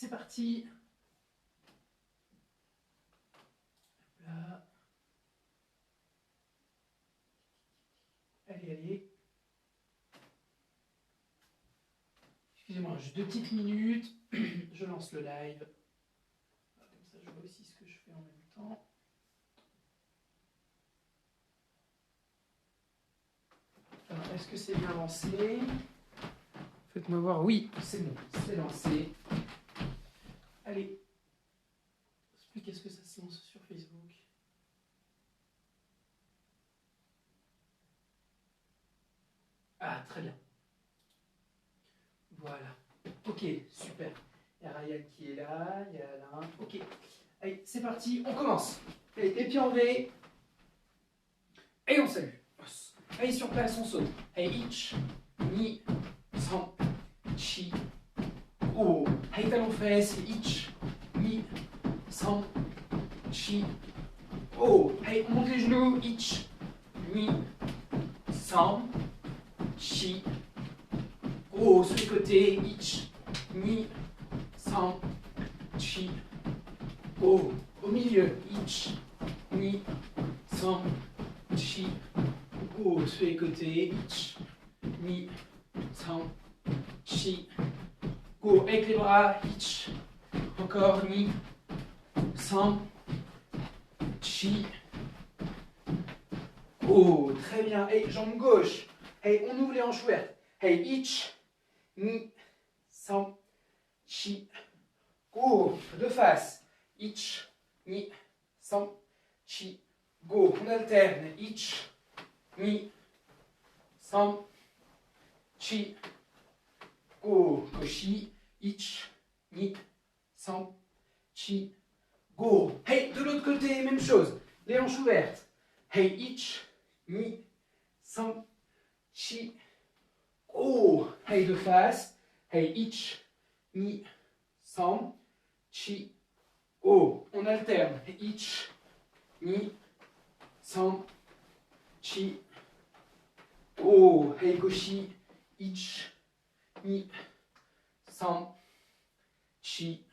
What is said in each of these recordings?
c'est parti. Là. Allez, allez. Excusez-moi, juste 2 petites minutes. Je lance le live. Comme ça, je vois aussi ce que je fais en même temps. Alors, est-ce que c'est bien lancé? Faites-moi voir. Oui, c'est bon, c'est lancé. Allez. Qu'est-ce que ça se lance sur Facebook? Ah, très bien. Voilà. Ok, super. Il y a Ryan qui est là, il y a Alain. Ok. Allez, c'est parti, on commence. Allez, les pieds en V. Et on salue. Allez, sur place, on saute. Allez, ich, ni, san, chi, oh. Allez, talon fesse, ich, ni, san, chi, oh. Allez, on monte les genoux. Ich, ni, san, chi, oh. Sur les côtés. Ich, ni, san, chi, oh. Au milieu. Ich, ni, san, chi, oh. Sur les côtés. Ich, ni, san, chi, oh. Avec les bras. Ich, encore. Ni, san, chi, oh. Très bien. Et jambe gauche. Hey, on ouvre les hanches ouvertes. Hey, ich, ni, san, chi, go. De face. Ich, ni, san, chi, go. On alterne. Ich, ni, san, chi, go. Koshi. Ich, ni, san, chi, go. Hey, de l'autre côté, même chose. Les hanches ouvertes. Hey, ich, ni, san, chi, go. Hey, de face. Hey, ich, ni, san, chi, go. On alterne. Ich, ni, san, chi, go. Hey, koshi. Ich, ni, san, chi,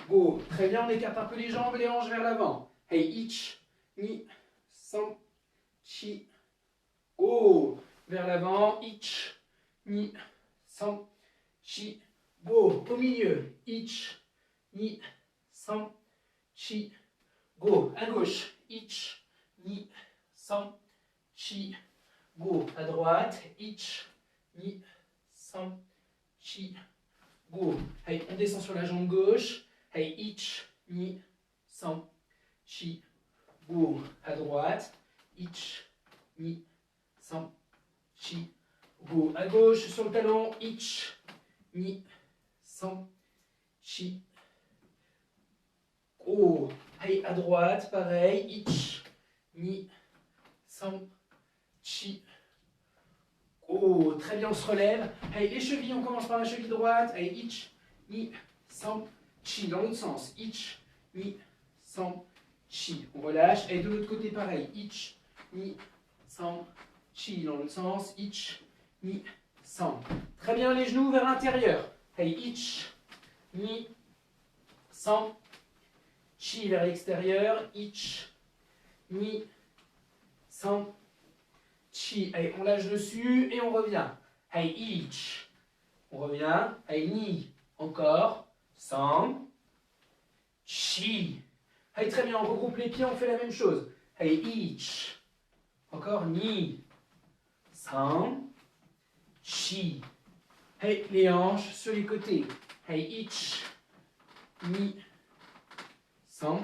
go. Très bien, on écarte un peu les jambes, les hanches vers l'avant. Hey, ich, ni, san, chi, go. Vers l'avant. Ich, ni, san, chi, go. Au milieu. Ich, ni, san, chi, go. À gauche. Ich, ni, san, chi, go. À droite. Ich, ni, san, chi, go. Allez, on descend sur la jambe gauche. Hey, ich, ni, san, chi, go. À droite. Ich, ni, san, chi, go. À gauche sur le talon. Ich, ni, san, chi, go. Hey, à droite, pareil. Ich, ni, san, chi, go. Très bien, on se relève. Hey, les chevilles, on commence par la cheville droite. Hey, ich, ni, san, chi. Dans l'autre sens. Ich, ni, san, chi. On relâche. Et de l'autre côté, pareil. Ich, ni, san, chi. Dans l'autre sens. Ich, ni, san. Très bien, les genoux vers l'intérieur. Hey, ich, ni, san, chi vers l'extérieur. Ich, ni, san, chi. Allez, on lâche dessus et on revient. Hey, ich. On revient. Hey, ni. Encore. San, chi. Hey, très bien, on regroupe les pieds, on fait la même chose. Hey, ich. Encore. Ni. San, chi. Hey, les hanches sur les côtés. Hey, ich, ni, san,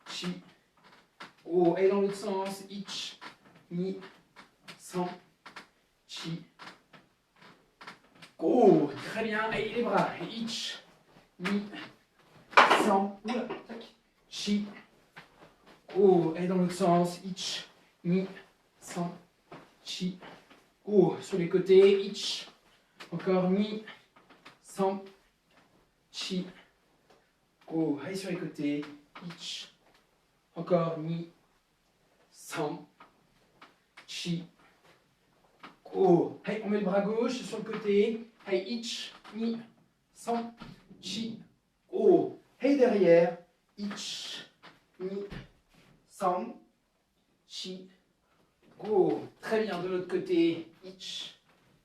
chi, oh. Et dans l'autre sens. Ich, ni, san, chi, oh. Très bien. Et les bras. Ich, ni, san, oula, tac, chi, oh. Et dans l'autre sens. Ich, ni, san, chi, oh. Sur les côtés. Ich, encore. Ni, san, chi, go. Allez, sur les côtés. Ich, encore. Ni, san, chi, go. Allez, on met le bras gauche sur le côté. Allez, ich, ni, san, chi, go. Hey derrière, ich, ni, san, chi, go. Très bien, de l'autre côté, ich,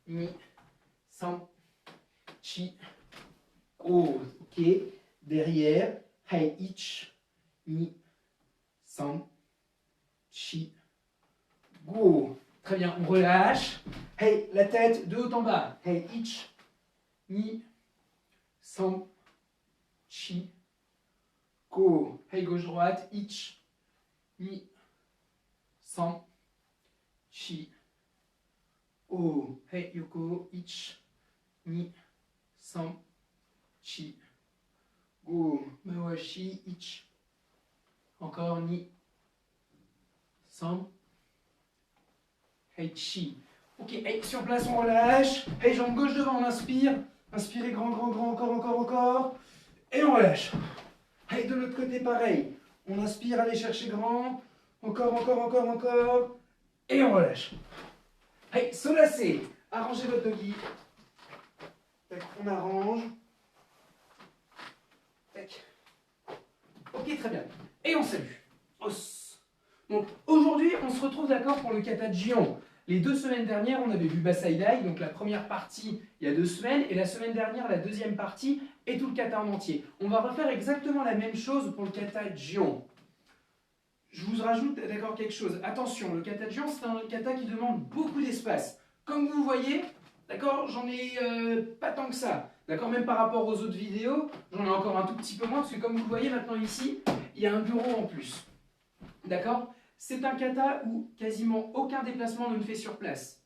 ni, san, chi, go. Ok, derrière, hey, ich, ni, san, chi, go. Très bien, on relâche. Hey, la tête de haut en bas. Hey, ich, ni, san, chi, go. Hey, gauche-droite. Ich, ni, san, chi, go. Hey, Yoko. Ich, ni, san, chi, go. Mawashi, ich. Encore, ni, san, hey, chi. Ok, hey, sur place, on relâche. Hey, jambe gauche devant, on inspire. Inspirez grand, grand, grand, encore. Et on relâche. Hey, de l'autre côté, pareil. On inspire, allez chercher grand. Encore. Et on relâche. Hey, solacé. Arrangez votre doggy. Tac, on arrange. Tac. Ok, très bien. Et on salue. Os. Donc, aujourd'hui, on se retrouve d'accord pour le kata de Jion. Les 2 semaines dernières, on avait vu Basaidai, donc la première partie il y a 2 semaines, et la semaine dernière, la deuxième partie, et tout le kata en entier. On va refaire exactement la même chose pour le kata Jion. Je vous rajoute d'accord quelque chose. Attention, le kata Jion, c'est un kata qui demande beaucoup d'espace. Comme vous voyez, d'accord, j'en ai pas tant que ça. D'accord, même par rapport aux autres vidéos, j'en ai encore un tout petit peu moins, parce que comme vous voyez maintenant ici, il y a un bureau en plus. D'accord ? C'est un kata où quasiment aucun déplacement ne se fait sur place.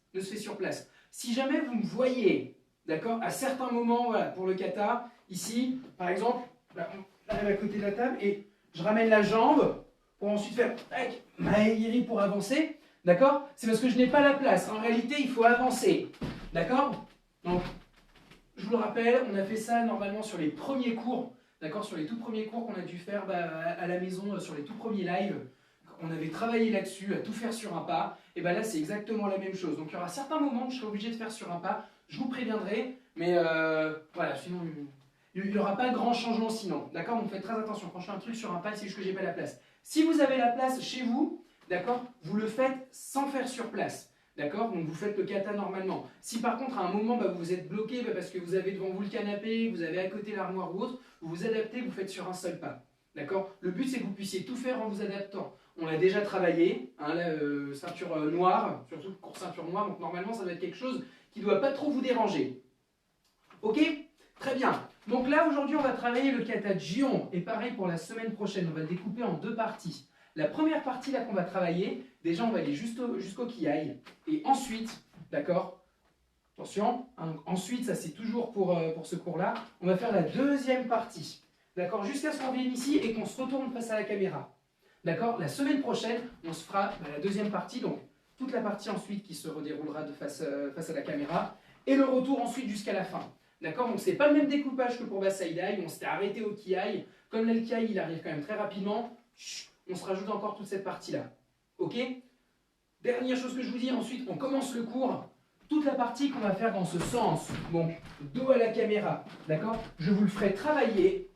Si jamais vous me voyez, d'accord, à certains moments, voilà, pour le kata, ici, par exemple, là, on arrive à côté de la table et je ramène la jambe pour ensuite faire maegiri pour avancer, d'accord? C'est parce que je n'ai pas la place. En réalité, il faut avancer, d'accord? Donc, je vous le rappelle, on a fait ça normalement sur les premiers cours, d'accord? Sur les tout premiers cours qu'on a dû faire à la maison, sur les tout premiers lives. On avait travaillé là-dessus, à tout faire sur un pas, et bien là c'est exactement la même chose. Donc il y aura certains moments où je serai obligé de faire sur un pas, je vous préviendrai, mais voilà, sinon il n'y aura pas grand changement sinon. D'accord? Donc faites très attention, quand je fais un truc sur un pas, c'est juste que j'ai pas la place. Si vous avez la place chez vous, d'accord, vous le faites sans faire sur place. D'accord? Donc vous faites le kata normalement. Si par contre à un moment vous êtes bloqué parce que vous avez devant vous le canapé, vous avez à côté l'armoire ou autre, vous vous adaptez, vous faites sur un seul pas. D'accord? Le but c'est que vous puissiez tout faire en vous adaptant. On l'a déjà travaillé, hein, là, ceinture noire, surtout course ceinture noire, donc normalement ça doit être quelque chose qui ne doit pas trop vous déranger. Ok? Très bien. Donc là aujourd'hui on va travailler le kata Jion, et pareil pour la semaine prochaine, on va le découper en 2 parties. La première partie là qu'on va travailler, déjà on va aller jusqu'au kiai, et ensuite, d'accord, attention, hein, ensuite ça c'est toujours pour ce cours là, on va faire la deuxième partie, d'accord, jusqu'à ce qu'on vienne ici et qu'on se retourne face à la caméra. D'accord? La semaine prochaine, on se fera la deuxième partie, donc toute la partie ensuite qui se redéroulera de face à la caméra, et le retour ensuite jusqu'à la fin. D'accord? Donc c'est pas le même découpage que pour Basaidai, on s'était arrêté au kiai. Comme là le kiai il arrive quand même très rapidement, on se rajoute encore toute cette partie-là. Ok? Dernière chose que je vous dis, ensuite on commence le cours. Toute la partie qu'on va faire dans ce sens, donc dos à la caméra, d'accord? Je vous le ferai travailler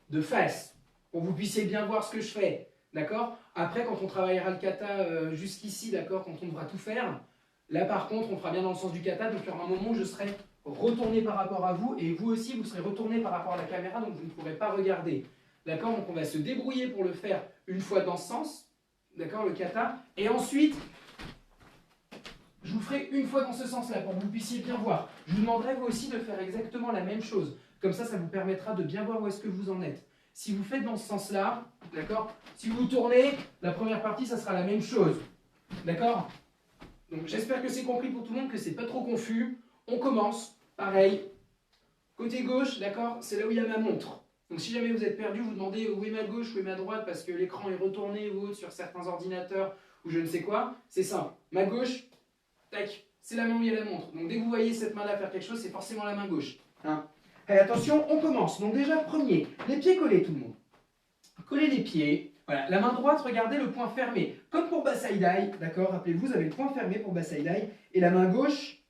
de face, pour que vous puissiez bien voir ce que je fais. D'accord? Après, quand on travaillera le kata jusqu'ici, d'accord, quand on devra tout faire, là par contre, on fera bien dans le sens du kata, donc il y aura un moment où je serai retourné par rapport à vous, et vous aussi, vous serez retourné par rapport à la caméra, donc vous ne pourrez pas regarder. D'accord? Donc on va se débrouiller pour le faire une fois dans ce sens, d'accord, le kata, et ensuite, je vous ferai une fois dans ce sens-là, pour que vous puissiez bien voir. Je vous demanderai vous aussi de faire exactement la même chose. Comme ça vous permettra de bien voir où est-ce que vous en êtes. Si vous faites dans ce sens-là, d'accord? Si vous tournez, la première partie, ça sera la même chose. D'accord? Donc j'espère que c'est compris pour tout le monde, que c'est pas trop confus. On commence, pareil. Côté gauche, d'accord? C'est là où il y a ma montre. Donc si jamais vous êtes perdu, vous demandez où est ma gauche, où est ma droite, parce que l'écran est retourné ou autre sur certains ordinateurs, ou je ne sais quoi, c'est simple. Ma gauche, tac, c'est la main où il y a la montre. Donc dès que vous voyez cette main-là faire quelque chose, c'est forcément la main gauche. Hein? Allez, attention, on commence. Donc déjà, premier, les pieds collés, tout le monde. Collez les pieds. Voilà, la main droite, regardez le poing fermé. Comme pour Basaidai, d'accord? Rappelez-vous, vous avez le poing fermé pour Basaidai. Et la main gauche,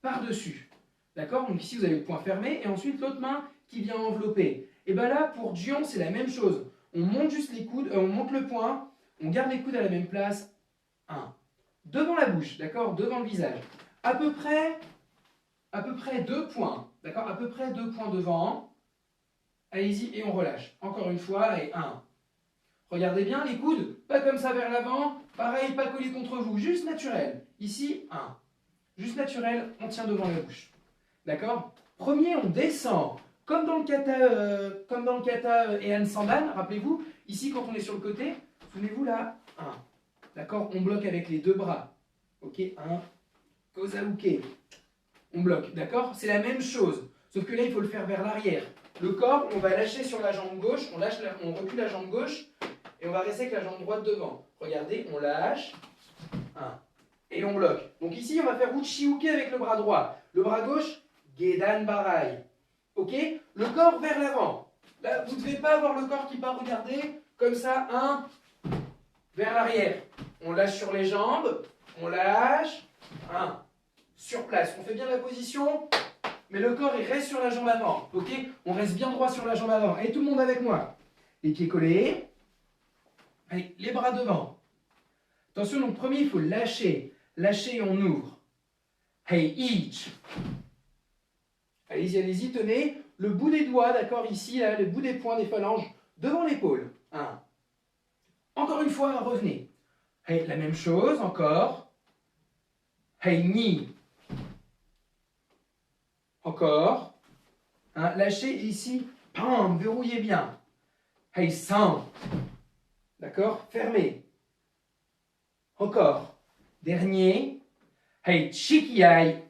par-dessus. D'accord? Donc ici, vous avez le poing fermé et ensuite l'autre main qui vient envelopper. Et bien là, pour Jion, c'est la même chose. On monte juste les coudes, on monte le poing, on garde les coudes à la même place. 1. Devant la bouche, d'accord? Devant le visage. À peu près 2 points. D'accord? À peu près 2 points devant. Allez-y et on relâche. Encore une fois et 1. Regardez bien les coudes, pas comme ça vers l'avant. Pareil, pas collés contre vous, juste naturel. Ici, 1. Juste naturel, on tient devant la bouche. D'accord? Premier, on descend. Comme dans le kata et Han Sandan, rappelez-vous, ici quand on est sur le côté, souvenez-vous là, 1. D'accord? On bloque avec les deux bras. Ok? 1. Kozauke. On bloque. D'accord? C'est la même chose. Sauf que là, il faut le faire vers l'arrière. Le corps, on va lâcher sur la jambe gauche, on recule la jambe gauche et on va rester avec la jambe droite devant. Regardez, on lâche. 1. Et on bloque. Donc ici, on va faire Uchi-uke avec le bras droit. Le bras gauche, Gedan Barai. Ok? Le corps vers l'avant. Là, vous ne devez pas avoir le corps qui part, regardez, comme ça, 1, vers l'arrière. On lâche sur les jambes, on lâche, 1, sur place. On fait bien la position, mais le corps, il reste sur la jambe avant. Ok? On reste bien droit sur la jambe avant. Et tout le monde avec moi. Les pieds collés. Allez, les bras devant. Attention, donc premier, il faut lâcher. Lâcher et on ouvre. Hey, each. Allez-y, allez-y, tenez le bout des doigts, d'accord, ici, là, le bout des poings des phalanges, devant l'épaule. 1. Encore une fois, revenez. Hey, la même chose, encore. Hey, ni. Encore. Lâchez ici. Pam, verrouillez bien. Hey, san. D'accord? Fermez. Encore. Dernier. Hey, chikiai.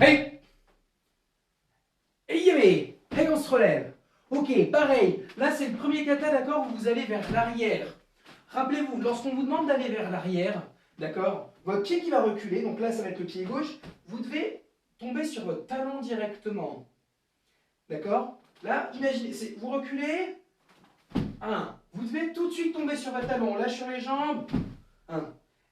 Hey. Et yémé. Hey, on se relève. Ok, pareil. Là, c'est le premier kata, d'accord, où vous allez vers l'arrière. Rappelez-vous, lorsqu'on vous demande d'aller vers l'arrière, d'accord, votre pied qui va reculer, donc là, ça va être le pied gauche, vous devez tomber sur votre talon directement. D'accord? Là, imaginez, vous reculez. 1. Vous devez tout de suite tomber sur votre talon. On lâche sur les jambes. 1.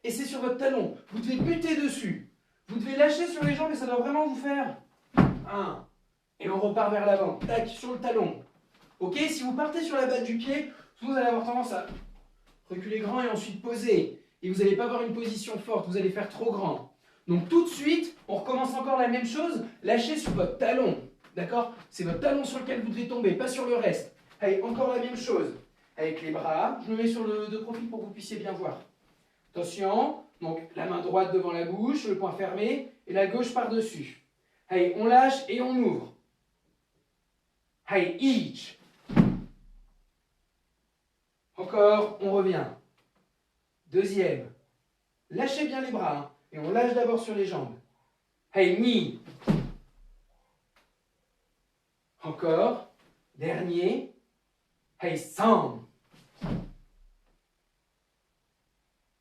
Et c'est sur votre talon. Vous devez buter dessus. Vous devez lâcher sur les jambes et ça doit vraiment vous faire 1. Et on repart vers l'avant. Tac, sur le talon. Ok? Si vous partez sur la batte du pied, vous allez avoir tendance à reculer grand et ensuite poser. Et vous n'allez pas avoir une position forte. Vous allez faire trop grand. Donc tout de suite, on recommence encore la même chose. Lâchez sur votre talon. D'accord? C'est votre talon sur lequel vous devez tomber, pas sur le reste. Allez, encore la même chose. Avec les bras, je me mets sur le de profil pour que vous puissiez bien voir. Attention, donc la main droite devant la bouche, le poing fermé, et la gauche par-dessus. Allez, on lâche et on ouvre. Allez, each. Encore, on revient. Deuxième. Lâchez bien les bras, hein, et on lâche d'abord sur les jambes. Allez, knee. Encore. Dernier. Hey, san.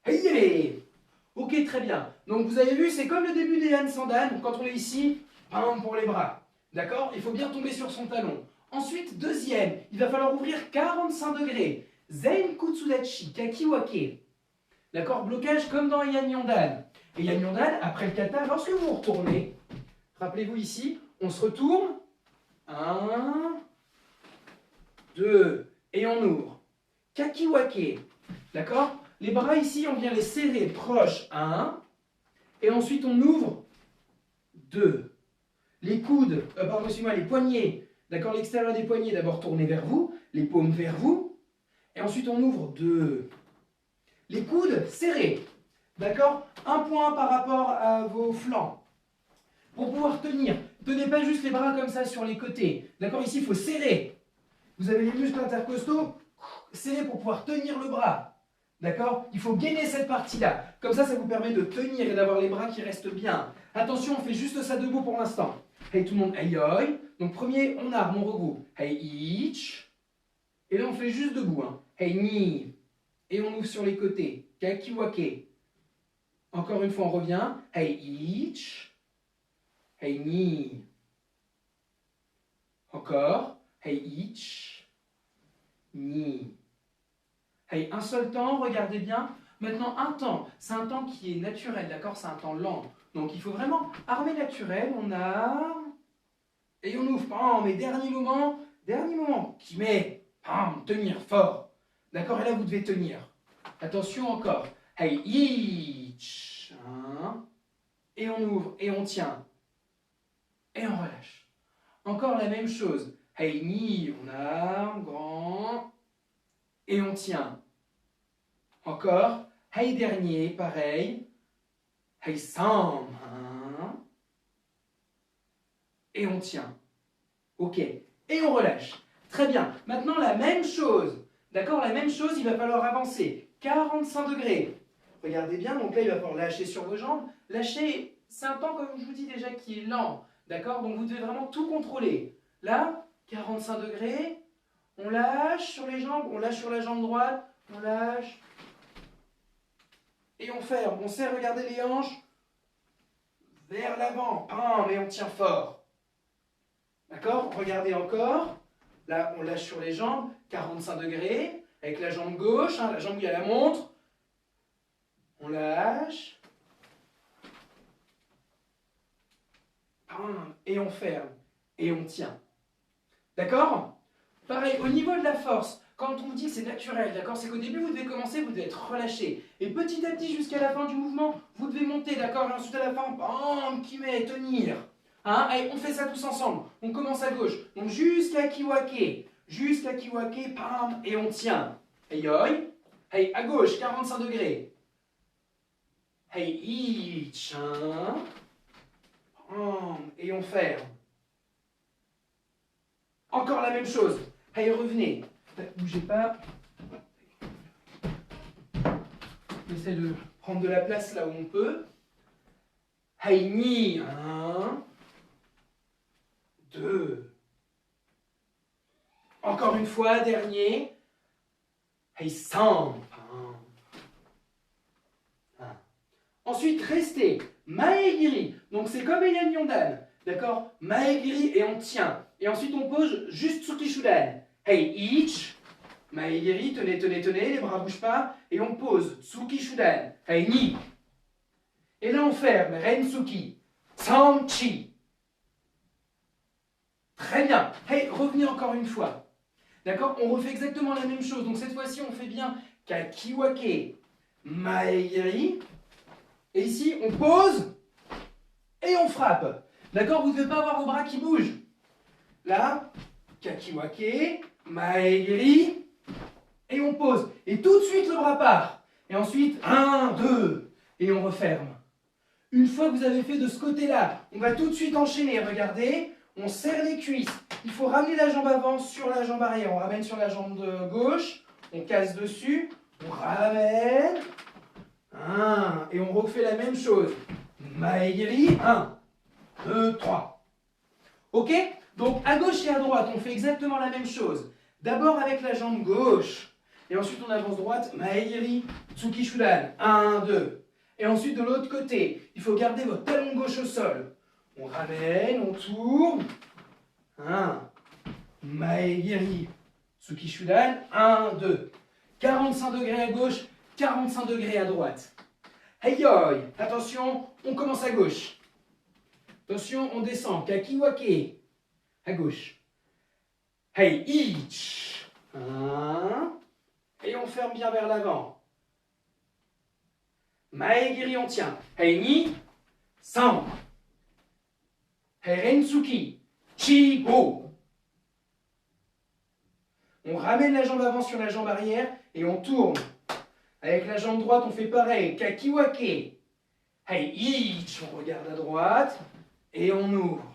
Hey, allez. Ok, très bien. Donc vous avez vu, c'est comme le début des Han Sandan. Quand on est ici, bam, pour les bras. D'accord? Il faut bien tomber sur son talon. Ensuite, deuxième, il va falloir ouvrir 45 degrés. Zen Kutsudachi, Kakiwake. D'accord? Blocage comme dans Yan Yondan. Et Yan Yondan, après le kata, lorsque vous retournez, rappelez-vous ici, on se retourne. 1, 2, et on ouvre. Kakiwake. D'accord? Les bras ici, on vient les serrer proches. 1, et ensuite on ouvre. 2. Les coudes, pardon, excusez-moi, les poignets. D'accord? L'extérieur des poignets d'abord tournés vers vous, les paumes vers vous. Et ensuite on ouvre 2. Les coudes serrés. D'accord? Un point par rapport à vos flancs. Pour pouvoir tenir, tenez pas juste les bras comme ça sur les côtés. D'accord? Ici, il faut serrer. Vous avez les muscles intercostaux serrés pour pouvoir tenir le bras. D'accord? Il faut gainer cette partie-là. Comme ça vous permet de tenir et d'avoir les bras qui restent bien. Attention, on fait juste ça debout pour l'instant. Hey, tout le monde, hey, oi. Donc, premier, on arme, on regroupe. Hey, each. Et là, on fait juste debout. Hein. Hey, ni. Et on ouvre sur les côtés. Kakiwake. Encore une fois, on revient. Hey, each. Hey, ni. Encore. Hey, each. Ni. Hey, un seul temps, regardez bien. Maintenant, un temps. C'est un temps qui est naturel, d'accord? C'est un temps lent. Donc, il faut vraiment armer naturel. On arme. Et on ouvre, pam, et dernier moment, qui met, pam, tenir fort. D'accord? Et là, vous devez tenir. Attention encore. Hey, ich. Et on ouvre, et on tient. Et on relâche. Encore la même chose. Hey, ni, on arme, grand. Et on tient. Encore. Hey, dernier, pareil. Hey, sam. Et on tient. Ok. Et on relâche. Très bien. Maintenant, la même chose. D'accord? La même chose, il va falloir avancer. 45 degrés. Regardez bien, donc là, il va falloir lâcher sur vos jambes. Lâcher, c'est un temps, comme je vous dis déjà, qui est lent. D'accord? Donc vous devez vraiment tout contrôler. Là, 45 degrés. On lâche sur les jambes, on lâche sur la jambe droite, on lâche. Et on ferme. On serre, regardez les hanches. Vers l'avant. Et on tient fort. D'accord? Regardez encore. Là, on lâche sur les jambes, 45 degrés, avec la jambe gauche, la jambe où il y a la montre. On lâche. Et on ferme. Et on tient. D'accord? Pareil, au niveau de la force, quand on vous dit que c'est naturel, d'accord? C'est qu'au début, vous devez commencer, vous devez être relâché. Et petit à petit, jusqu'à la fin du mouvement, vous devez monter, d'accord? Et ensuite, à la fin, qui met, tenir. Allez, on fait ça tous ensemble. On commence à gauche. Donc jusqu'à Kiwake. Jusqu'à Kiwake, pam, et on tient. Hey, yoi. Hey, à gauche, 45 degrés. Hey, ich. Et on ferme. Encore la même chose. Hey, revenez. Bougez pas. On essaie de prendre de la place là où on peut. Hey, ni. 1. 2. Encore une fois, dernier. Hey, 100. Ensuite, restez. Maegiri. Donc, c'est comme Eyan Yondan. D'accord? Maegiri et on tient. Et ensuite, on pose juste Tsuki Shudan. Hey, ich. Maegiri, tenez, tenez, tenez. Les bras ne bougent pas. Et on pose Tsuki Shudan. Hey, ni. Et là, on ferme. Rentsuki. Sanchi. Très bien. Hey, revenez encore une fois. D'accord? On refait exactement la même chose. Donc cette fois-ci, on fait bien Kakiwake, Maegiri. Et ici, on pose et on frappe. D'accord? Vous ne devez pas avoir vos bras qui bougent. Là, Kakiwake, Maegiri. Et on pose. Et tout de suite, le bras part. Et ensuite, 1, 2. Et on referme. Une fois que vous avez fait de ce côté-là, on va tout de suite enchaîner. Regardez. On serre les cuisses. Il faut ramener la jambe avant sur la jambe arrière. On ramène sur la jambe de gauche. On casse dessus. On ramène. 1. Et on refait la même chose. Maegiri. 1, 2, 3. Ok? Donc à gauche et à droite, on fait exactement la même chose. D'abord avec la jambe gauche. Et ensuite on avance droite. Maegiri. Tsuki Shudan. 1, 2. Et ensuite de l'autre côté, il faut garder votre talon gauche au sol. On ramène, on tourne. 1. Maegiri. Tsuki Shudan. 1, 2. 45 degrés à gauche, 45 degrés à droite. Hey yoi. Attention, on commence à gauche. Attention, on descend. Kakiwake. À gauche. Hey, ich. 1. Et on ferme bien vers l'avant. Maegiri, on tient. Hey, ni. 100. Rentsuki, Chi-Go. On ramène la jambe avant sur la jambe arrière et on tourne. Avec la jambe droite, on fait pareil. Kakiwake. Hey, ich. On regarde à droite et on ouvre.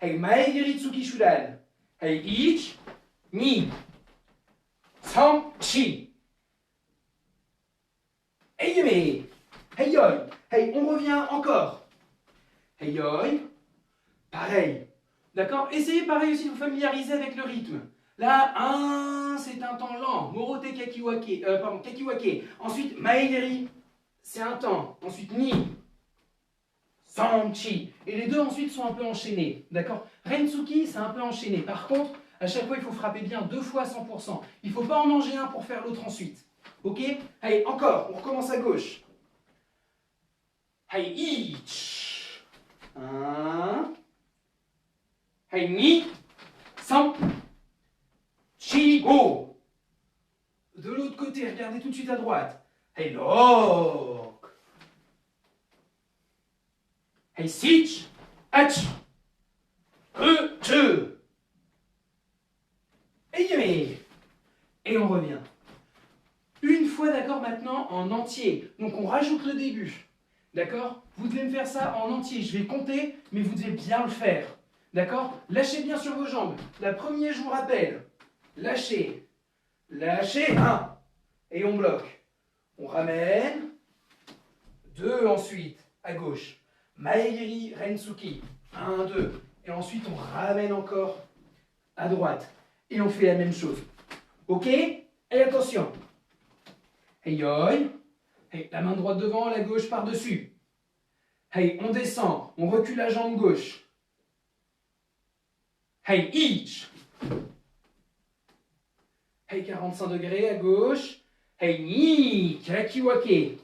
Hey, Maegiri Tsuki Shudan. Hey, ich. Ni. San, chi. Hey, yeme. Hey, yoi. Hey, on revient encore. Hey, yoi. Pareil. D'accord? Essayez pareil aussi de vous familiariser avec le rythme. Là, 1, c'est un temps lent. Morote Kakiwake. Kakiwake. Ensuite, Maegiri, c'est un temps. Ensuite, Ni. Sanchi. Et les deux ensuite sont un peu enchaînés. D'accord? Rentsuki, c'est un peu enchaîné. Par contre, à chaque fois, il faut frapper bien 2 fois 100%. Il ne faut pas en manger un pour faire l'autre ensuite. Ok? Allez, encore. On recommence à gauche. Allez, ich. 1. Hey, ni, san, chi, go. De l'autre côté, regardez tout de suite à droite. Hey, lock. Hey, sich, ach, che. Et on revient. Une fois, d'accord, maintenant en entier. Donc on rajoute le début. D'accord? Vous devez me faire ça en entier. Je vais compter, mais vous devez bien le faire. D'accord? Lâchez bien sur vos jambes. La première, je vous rappelle. Lâchez. Lâchez. 1. Et on bloque. On ramène. 2 ensuite. À gauche. Maegiri Rentsuki. 1, 2. Et ensuite, on ramène encore à droite. Et on fait la même chose. Ok? Et attention. Hey, yoi. Hey, la main droite devant, la gauche par-dessus. Hey, on descend. On recule la jambe gauche. Hey, each. Hey, 45 degrés à gauche. Hey, ni. Kakiwake.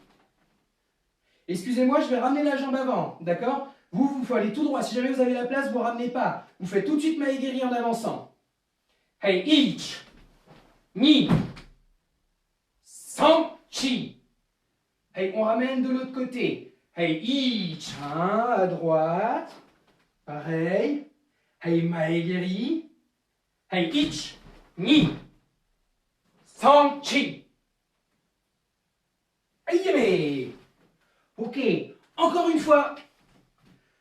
Excusez-moi, je vais ramener la jambe avant. D'accord? Vous faut aller tout droit. Si jamais vous avez la place, vous ne ramenez pas. Vous faites tout de suite Maegiri en avançant. Hey, each. Ni. San, chi. Hey, on ramène de l'autre côté. Hey, each. 1 à droite. Pareil. Hey, Maegiri. Hey, each. Ni. San, chi. Hey, ok. Encore une fois.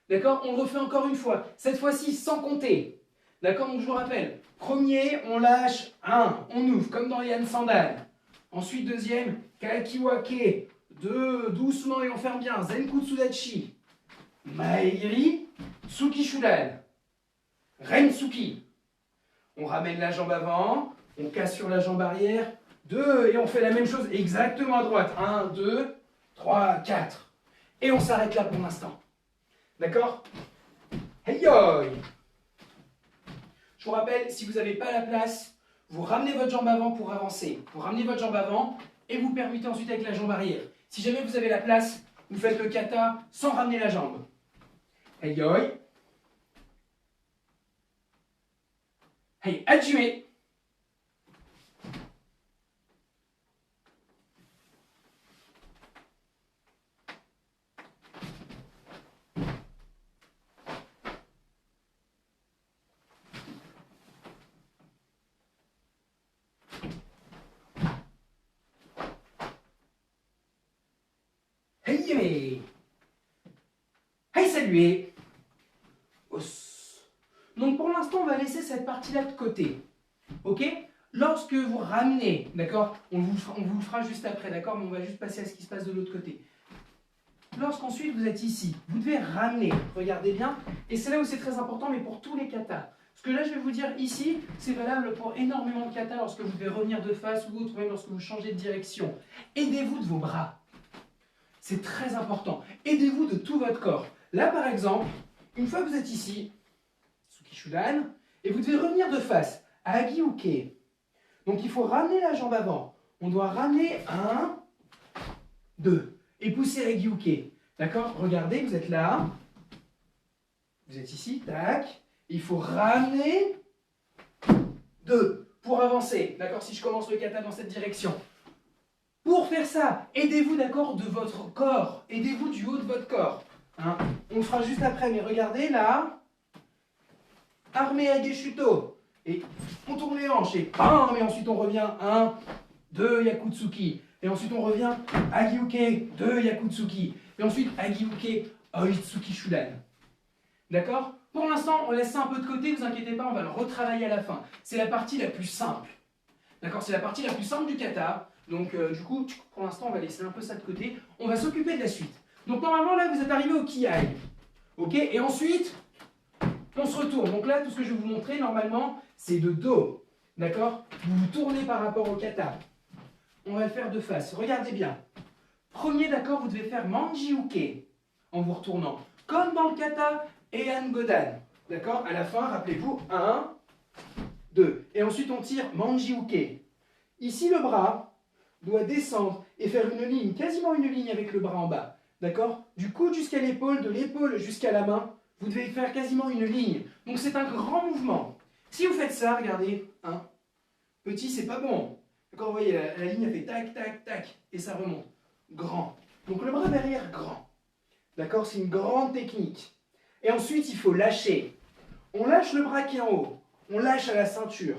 D'accord? On le refait encore une fois. Cette fois-ci, sans compter. D'accord? Donc je vous rappelle. Premier, on lâche 1. On ouvre, comme dans Yann Sandal. Ensuite, deuxième, Kakiwake. 2, doucement et on ferme bien. Zenkutsudachi. Maegiri. Tsukishudan. Rentsuki. On ramène la jambe avant. On casse sur la jambe arrière. 2, et on fait la même chose exactement à droite. 1, 2, 3, 4. Et on s'arrête là pour l'instant. D'accord? Hey yo! Je vous rappelle, si vous n'avez pas la place, vous ramenez votre jambe avant pour avancer. Vous ramenez votre jambe avant et vous permutez ensuite avec la jambe arrière. Si jamais vous avez la place, vous faites le kata sans ramener la jambe. Hey yo! Hey, hajime! Hey, hey, saluez. Donc pour l'instant, on va laisser cette partie-là de côté. Ok? Lorsque vous ramenez, d'accord? On vous le fera juste après, d'accord? Mais on va juste passer à ce qui se passe de l'autre côté. Lorsqu'ensuite vous êtes ici, vous devez ramener, regardez bien, et c'est là où c'est très important, mais pour tous les katas. Ce que là je vais vous dire ici, c'est valable pour énormément de katas lorsque vous devez revenir de face ou autre, même lorsque vous changez de direction. Aidez-vous de vos bras. C'est très important. Aidez-vous de tout votre corps. Là par exemple, une fois que vous êtes ici, Tsukishudan, et vous devez revenir de face, à Agiuke. Donc il faut ramener la jambe avant. On doit ramener 1, 2. Et pousser Agiuke. D'accord? Regardez, vous êtes là. Vous êtes ici, tac. Il faut ramener 2 pour avancer. D'accord? Si je commence le kata dans cette direction. Pour faire ça, aidez-vous, d'accord, de votre corps. Aidez-vous du haut de votre corps. Hein? On le fera juste après, mais regardez là. Armé Ageshuto. Et on tourne les hanches et bam, et ensuite on revient 1, 2 Yakutsuki. Et ensuite on revient Agiuke, 2 Yakutsuki. Et ensuite Agiuke, Oitsuki Shudan. D'accord? Pour l'instant, on laisse ça un peu de côté, ne vous inquiétez pas, on va le retravailler à la fin. C'est la partie la plus simple. D'accord? C'est la partie la plus simple du kata. Donc du coup, pour l'instant, on va laisser un peu ça de côté. On va s'occuper de la suite. Donc normalement, là, vous êtes arrivé au Kiai. Ok? Et ensuite, on se retourne. Donc là, tout ce que je vais vous montrer, normalement, c'est de dos. D'accord? Vous vous tournez par rapport au kata. On va le faire de face. Regardez bien. Premier, d'accord, vous devez faire Manji-uke en vous retournant. Comme dans le kata Heian Godan. D'accord? À la fin, rappelez-vous, 1, 2. Et ensuite, on tire Manji-uke. Ici, le bras doit descendre et faire une ligne, quasiment une ligne avec le bras en bas. D'accord? Du coude jusqu'à l'épaule, de l'épaule jusqu'à la main, vous devez faire quasiment une ligne. Donc c'est un grand mouvement. Si vous faites ça, regardez, hein, petit, c'est pas bon. D'accord, vous voyez, la ligne, elle fait tac, tac, tac, et ça remonte. Grand. Donc le bras derrière, grand. D'accord, c'est une grande technique. Et ensuite, il faut lâcher. On lâche le bras qui est en haut. On lâche à la ceinture.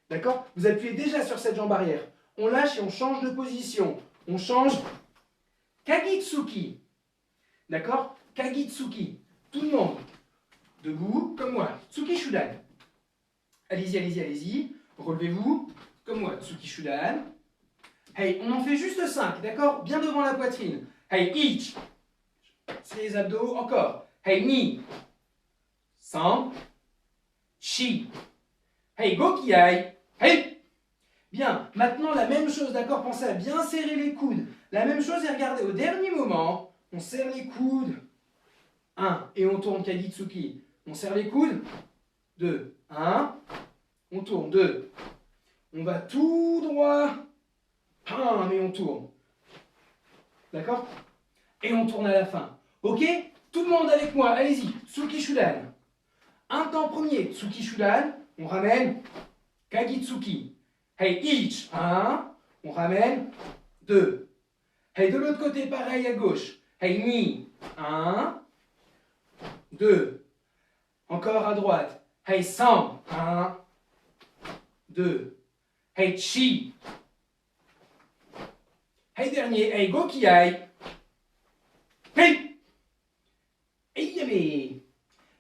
D'accord? Vous appuyez déjà sur cette jambe arrière. On lâche et on change de position. On change. Kagitsuki. D'accord? Kagitsuki. Tout le monde. Debout, comme moi. Tsuki Shudan. Allez-y, allez-y, allez-y. Relevez-vous. Comme moi. Tsuki Shudan. Hey, on en fait juste 5. D'accord? Bien devant la poitrine. Hey, ich. C'est les abdos. Encore. Hey, ni. San. Chi. Hey, gokiai. Hey. Bien, maintenant la même chose, d'accord? Pensez à bien serrer les coudes. La même chose et regardez, au dernier moment, on serre les coudes. 1, et on tourne Kagitsuki. On serre les coudes. 2, 1, on tourne. 2, on va tout droit. 1, et on tourne. D'accord? Et on tourne à la fin. Ok? Tout le monde avec moi, allez-y. Tsuki Shudan. Un temps premier, Tsuki Shudan. On ramène Kagitsuki. Hey, ich, 1. On ramène 2. Hey, de l'autre côté, pareil à gauche. Hey, ni, 1. 2. Encore à droite. Hey, san, 1. 2. Hey, chi. Hey, dernier. Hey, gokiai. Hey. Hey, yame.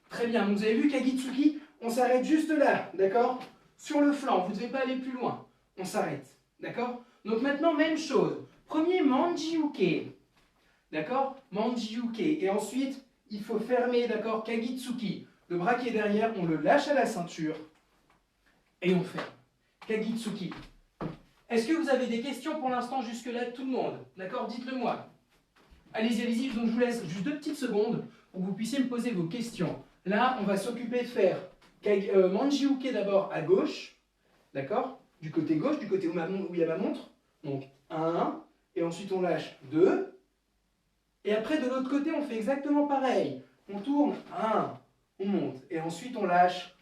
Très bien. Vous avez vu Kagitsuki? On s'arrête juste là, d'accord? Sur le flanc. Vous ne devez pas aller plus loin. On s'arrête, d'accord? Donc maintenant, même chose. Premier, Manji-uke. D'accord? Manji-uke. Et ensuite, il faut fermer, d'accord? Kagitsuki. Le bras qui est derrière, on le lâche à la ceinture. Et on ferme. Kagitsuki. Est-ce que vous avez des questions pour l'instant jusque-là, tout le monde? D'accord? Dites-le moi. Allez-y, allez-y. Donc je vous laisse juste 2 petites secondes pour que vous puissiez me poser vos questions. Là, on va s'occuper de faire Manji-uke d'abord à gauche. D'accord? Du côté gauche, du côté où il y a ma montre. Donc 1, et ensuite on lâche 2. Et après de l'autre côté, on fait exactement pareil. On tourne 1, on monte, et ensuite on lâche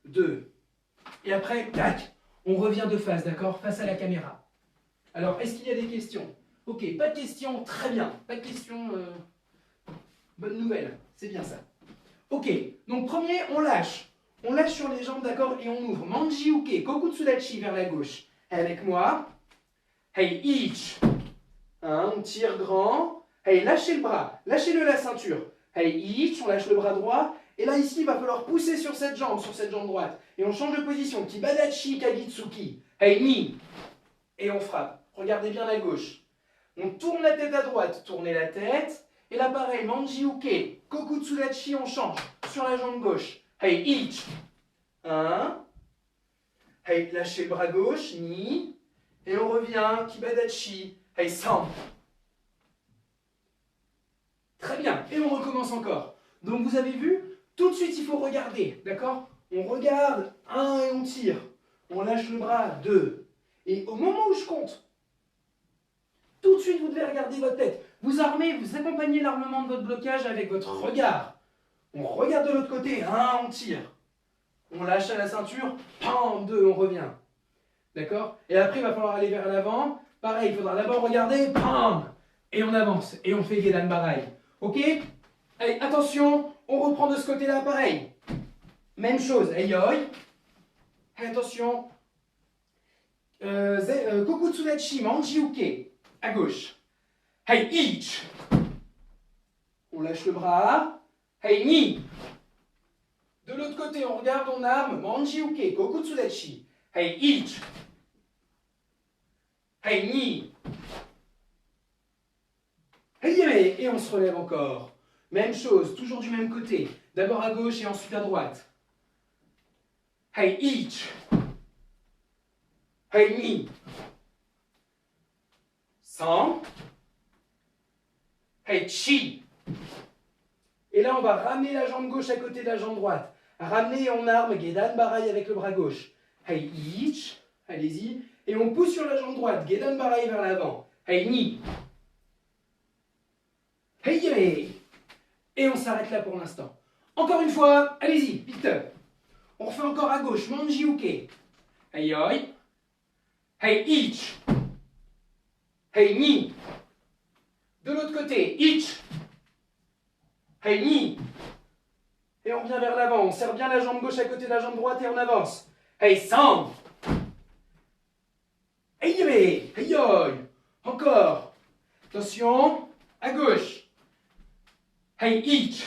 2. Et après, tac, on revient de face, d'accord? Face à la caméra. Alors, est-ce qu'il y a des questions? Ok, pas de questions, très bien. Pas de questions, bonne nouvelle, c'est bien ça. Ok, donc premier, on lâche. On lâche sur les jambes, d'accord, et on ouvre. Manji-uke, Kokutsudachi vers la gauche. Avec moi. Hey, ich. On tire grand. Hey, lâchez le bras. Lâchez-le la ceinture. Hey, ich, on lâche le bras droit. Et là, ici, il va falloir pousser sur cette jambe droite. Et on change de position. Kibadachi, Kagitsuki. Hey, ni. Et on frappe. Regardez bien la gauche. On tourne la tête à droite. Tournez la tête. Et là, pareil, Manji-uke. Kokutsudachi, on change. Sur la jambe gauche. Hey, ich. 1. Hey, lâchez le bras gauche. Ni. Et on revient. Kibadachi. Hey, san. Très bien. Et on recommence encore. Donc, vous avez vu, tout de suite, il faut regarder. D'accord? On regarde. 1 et on tire. On lâche le bras. 2. Et au moment où je compte, tout de suite, vous devez regarder votre tête. Vous armez, vous accompagnez l'armement de votre blocage avec votre regard. On regarde de l'autre côté. 1, on tire. On lâche à la ceinture. Pam, 2, on revient. D'accord? Et après, il va falloir aller vers l'avant. Pareil, il faudra d'abord regarder. Pam! Et on avance. Et on fait Gedan Barai. Ok? Allez, attention. On reprend de ce côté-là. Pareil. Même chose. Ayoi. Et attention. Kokutsudachi, Manji-uke. À gauche. Hey, ich. On lâche le bras. Hey, ni. De l'autre côté, on regarde, on arme. Manji-uke, Kokutsudachi. Hey, ich. Hey, ni. Hey, yame. Et on se relève encore. Même chose, toujours du même côté. D'abord à gauche et ensuite à droite. Hey, ich. Hey, ni. 100. Hey, chi. Et là, on va ramener la jambe gauche à côté de la jambe droite. Ramener et on arme Gedan Barai avec le bras gauche. Hey, ich. Allez-y. Et on pousse sur la jambe droite. Gedan Barai vers l'avant. Hey, ni. Hey, yame. Et on s'arrête là pour l'instant. Encore une fois, allez-y, vite. On refait encore à gauche, manji uke. Hey yoi. Hey ich. Hey ni. De l'autre côté, ich. Hey ni. Et on revient vers l'avant, on serre bien la jambe gauche à côté de la jambe droite et on avance. Hey san. Hey yeme. Hey yoi. Encore. Attention, à gauche. Hey ich.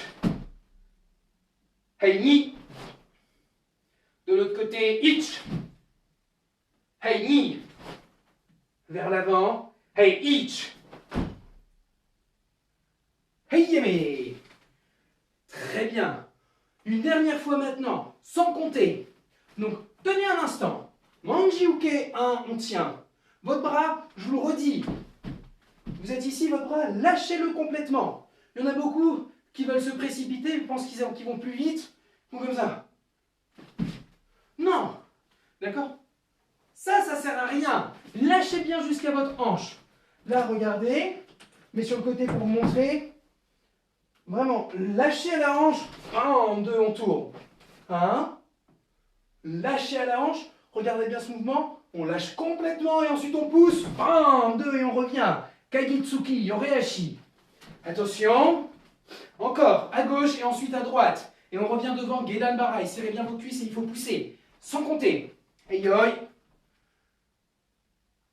Hey ni. De l'autre côté, ich. Hey ni. Vers l'avant. Hey ich. Hey yeme. Très bien. Une dernière fois maintenant, sans compter. Donc, tenez un instant. Manji uke 1, on tient. Votre bras, je vous le redis. Vous êtes ici, votre bras, lâchez-le complètement. Il y en a beaucoup qui veulent se précipiter, ils pensent qu'ils vont plus vite. Ils font comme ça. Non. D'accord? Ça sert à rien. Lâchez bien jusqu'à votre hanche. Là, regardez. Mais sur le côté pour vous montrer. Vraiment, lâchez à la hanche. 1, 2, on tourne. 1. Lâchez à la hanche. Regardez bien ce mouvement. On lâche complètement et ensuite on pousse. 1, 2 et on revient. Kagitsuki, Yoreashi. Attention. Encore, à gauche et ensuite à droite. Et on revient devant, Gedan Barai. Serrez bien vos cuisses et il faut pousser. Sans compter. Eyoi.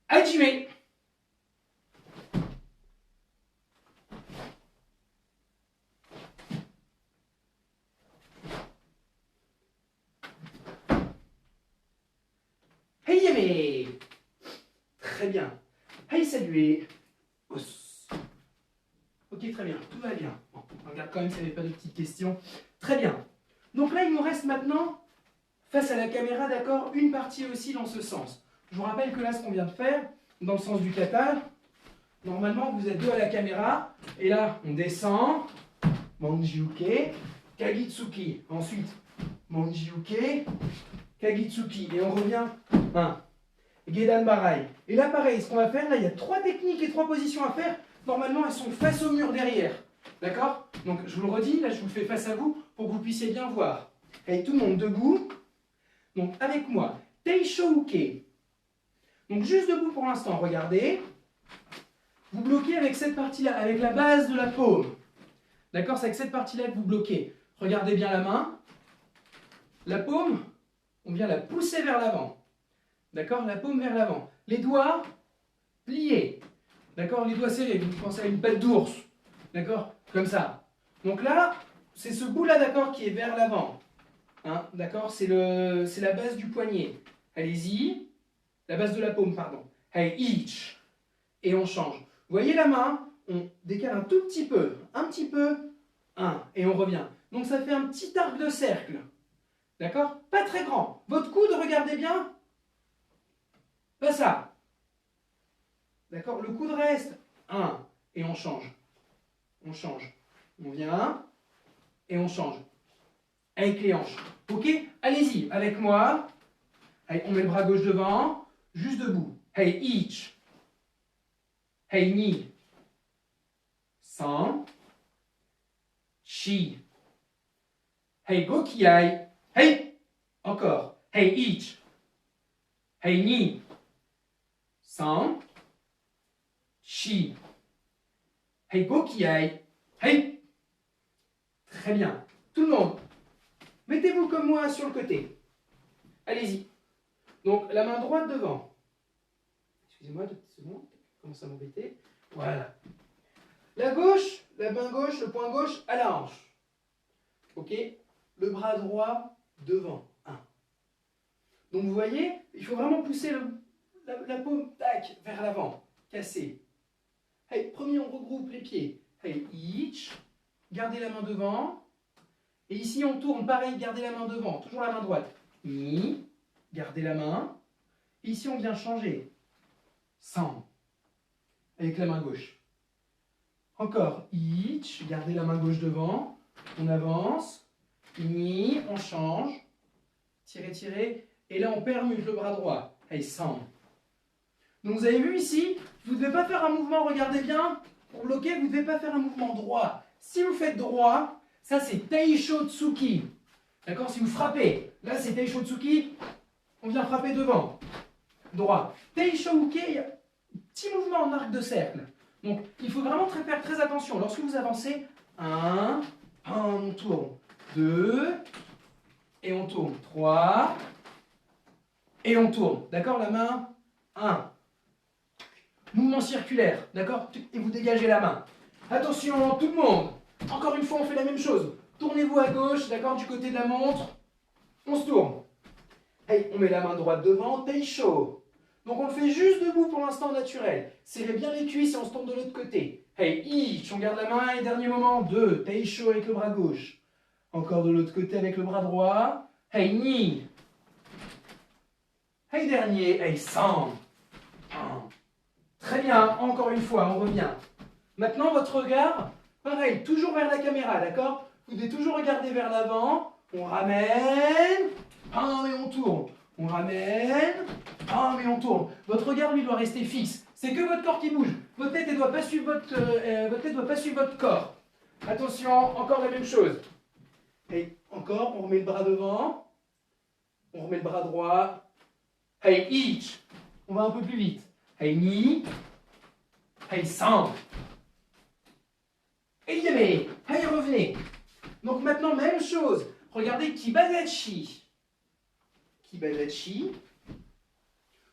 Hajime. Heyeme. Très bien. Hey, saluez. Os. Ok, très bien. Tout va bien. Bon, on regarde quand même s'il n'y avait pas de petites questions. Très bien. Donc là, il nous reste maintenant, face à la caméra, d'accord, une partie aussi dans ce sens. Je vous rappelle que là, ce qu'on vient de faire, dans le sens du kata, normalement, vous êtes deux à la caméra. Et là, on descend. Manji-uke. Kagitsuki. Ensuite, Manji-uke. Kagitsuki. Et on revient. 1. Gedan Barai. Et là, pareil, ce qu'on va faire, là, il y a 3 techniques et 3 positions à faire. Normalement, elles sont face au mur derrière. D'accord? Donc, je vous le redis, là, je vous le fais face à vous pour que vous puissiez bien voir. Allez, tout le monde debout. Donc, avec moi, Teisho-uke. Donc, juste debout pour l'instant, regardez. Vous bloquez avec cette partie-là, avec la base de la paume. D'accord? C'est avec cette partie-là que vous bloquez. Regardez bien la main. La paume, on vient la pousser vers l'avant. D'accord? La paume vers l'avant. Les doigts pliés. D'accord? Les doigts serrés. Vous pensez à une patte d'ours. D'accord? Comme ça. Donc là, c'est ce bout-là, d'accord, qui est vers l'avant. Hein? D'accord? C'est la base du poignet. Allez-y. La base de la paume, pardon. Hey, each. Et on change. Vous voyez la main? On décale un tout petit peu. Un petit peu. 1. Et on revient. Donc ça fait un petit arc de cercle. D'accord? Pas très grand. Votre coude, regardez bien. Pas ça. D'accord? Le coude reste. 1. Et on change. On change. On vient. Et on change. Avec les hanches. Ok? Allez-y. Avec moi. Allez, on met le bras gauche devant. Juste debout. Hey, each. Hey, ni. San. Chi. Hey, gokiai. Hey. Encore. Hey, each. Hey, ni. San. Chi. Hey, gokiai. Hey. Très bien. Tout le monde. Mettez-vous comme moi sur le côté. Allez-y. Donc, la main droite devant. Excusez-moi, 2 petites secondes. Commence à m'embêter. Voilà. La gauche, la main gauche, le poing gauche à la hanche. Ok? Le bras droit devant. 1. Donc, vous voyez, il faut vraiment pousser la paume, tac, vers l'avant. Casser. Hey, premier, on regroupe les pieds. Hey, each. Gardez la main devant. Et ici, on tourne. Pareil, gardez la main devant. Toujours la main droite. Ni. Gardez la main. Et ici, on vient changer. Sans. Avec la main gauche. Encore. Each. Gardez la main gauche devant. On avance. Ni. On change. Tirez, tirez. Et là, on permute le bras droit. Hey, sans. Donc, vous avez vu ici, vous ne devez pas faire un mouvement, regardez bien, pour bloquer, vous ne devez pas faire un mouvement droit. Si vous faites droit, Ça, c'est Teisho Tsuki. D'accord? Si vous frappez, là, c'est Teisho Tsuki. On vient frapper devant. Droit. Teisho Uke, il y a un petit mouvement en arc de cercle. Donc, il faut vraiment faire très attention. Lorsque vous avancez, 1, on tourne. 2, et on tourne. 3, et on tourne. D'accord? La main, 1. Mouvement circulaire. D'accord? Et vous dégagez la main. Attention, tout le monde. Encore une fois, on fait la même chose. Tournez-vous à gauche, d'accord, du côté de la montre. On se tourne. Hey, on met la main droite devant, Teisho. Donc on le fait juste debout pour l'instant naturel. Serrez bien les cuisses et on se tourne de l'autre côté. Hey, ich, on garde la main et dernier moment, 2, Teisho avec le bras gauche. Encore de l'autre côté avec le bras droit. Hey, ni. Hey, dernier, hey, san. Très bien, encore une fois, on revient. Maintenant, votre regard, pareil, toujours vers la caméra, d'accord? Vous devez toujours regarder vers l'avant. On ramène, et on tourne. On ramène, et on tourne. Votre regard, lui, doit rester fixe. C'est que votre corps qui bouge. Votre tête ne doit pas suivre votre corps. Attention, encore la même chose. Et encore, on remet le bras devant. On remet le bras droit. Hey, ich. On va un peu plus vite. Hey, ni. Hey, san. Et yame. Hey, revenez. Donc maintenant, même chose. Regardez Kibadachi. Kibadachi.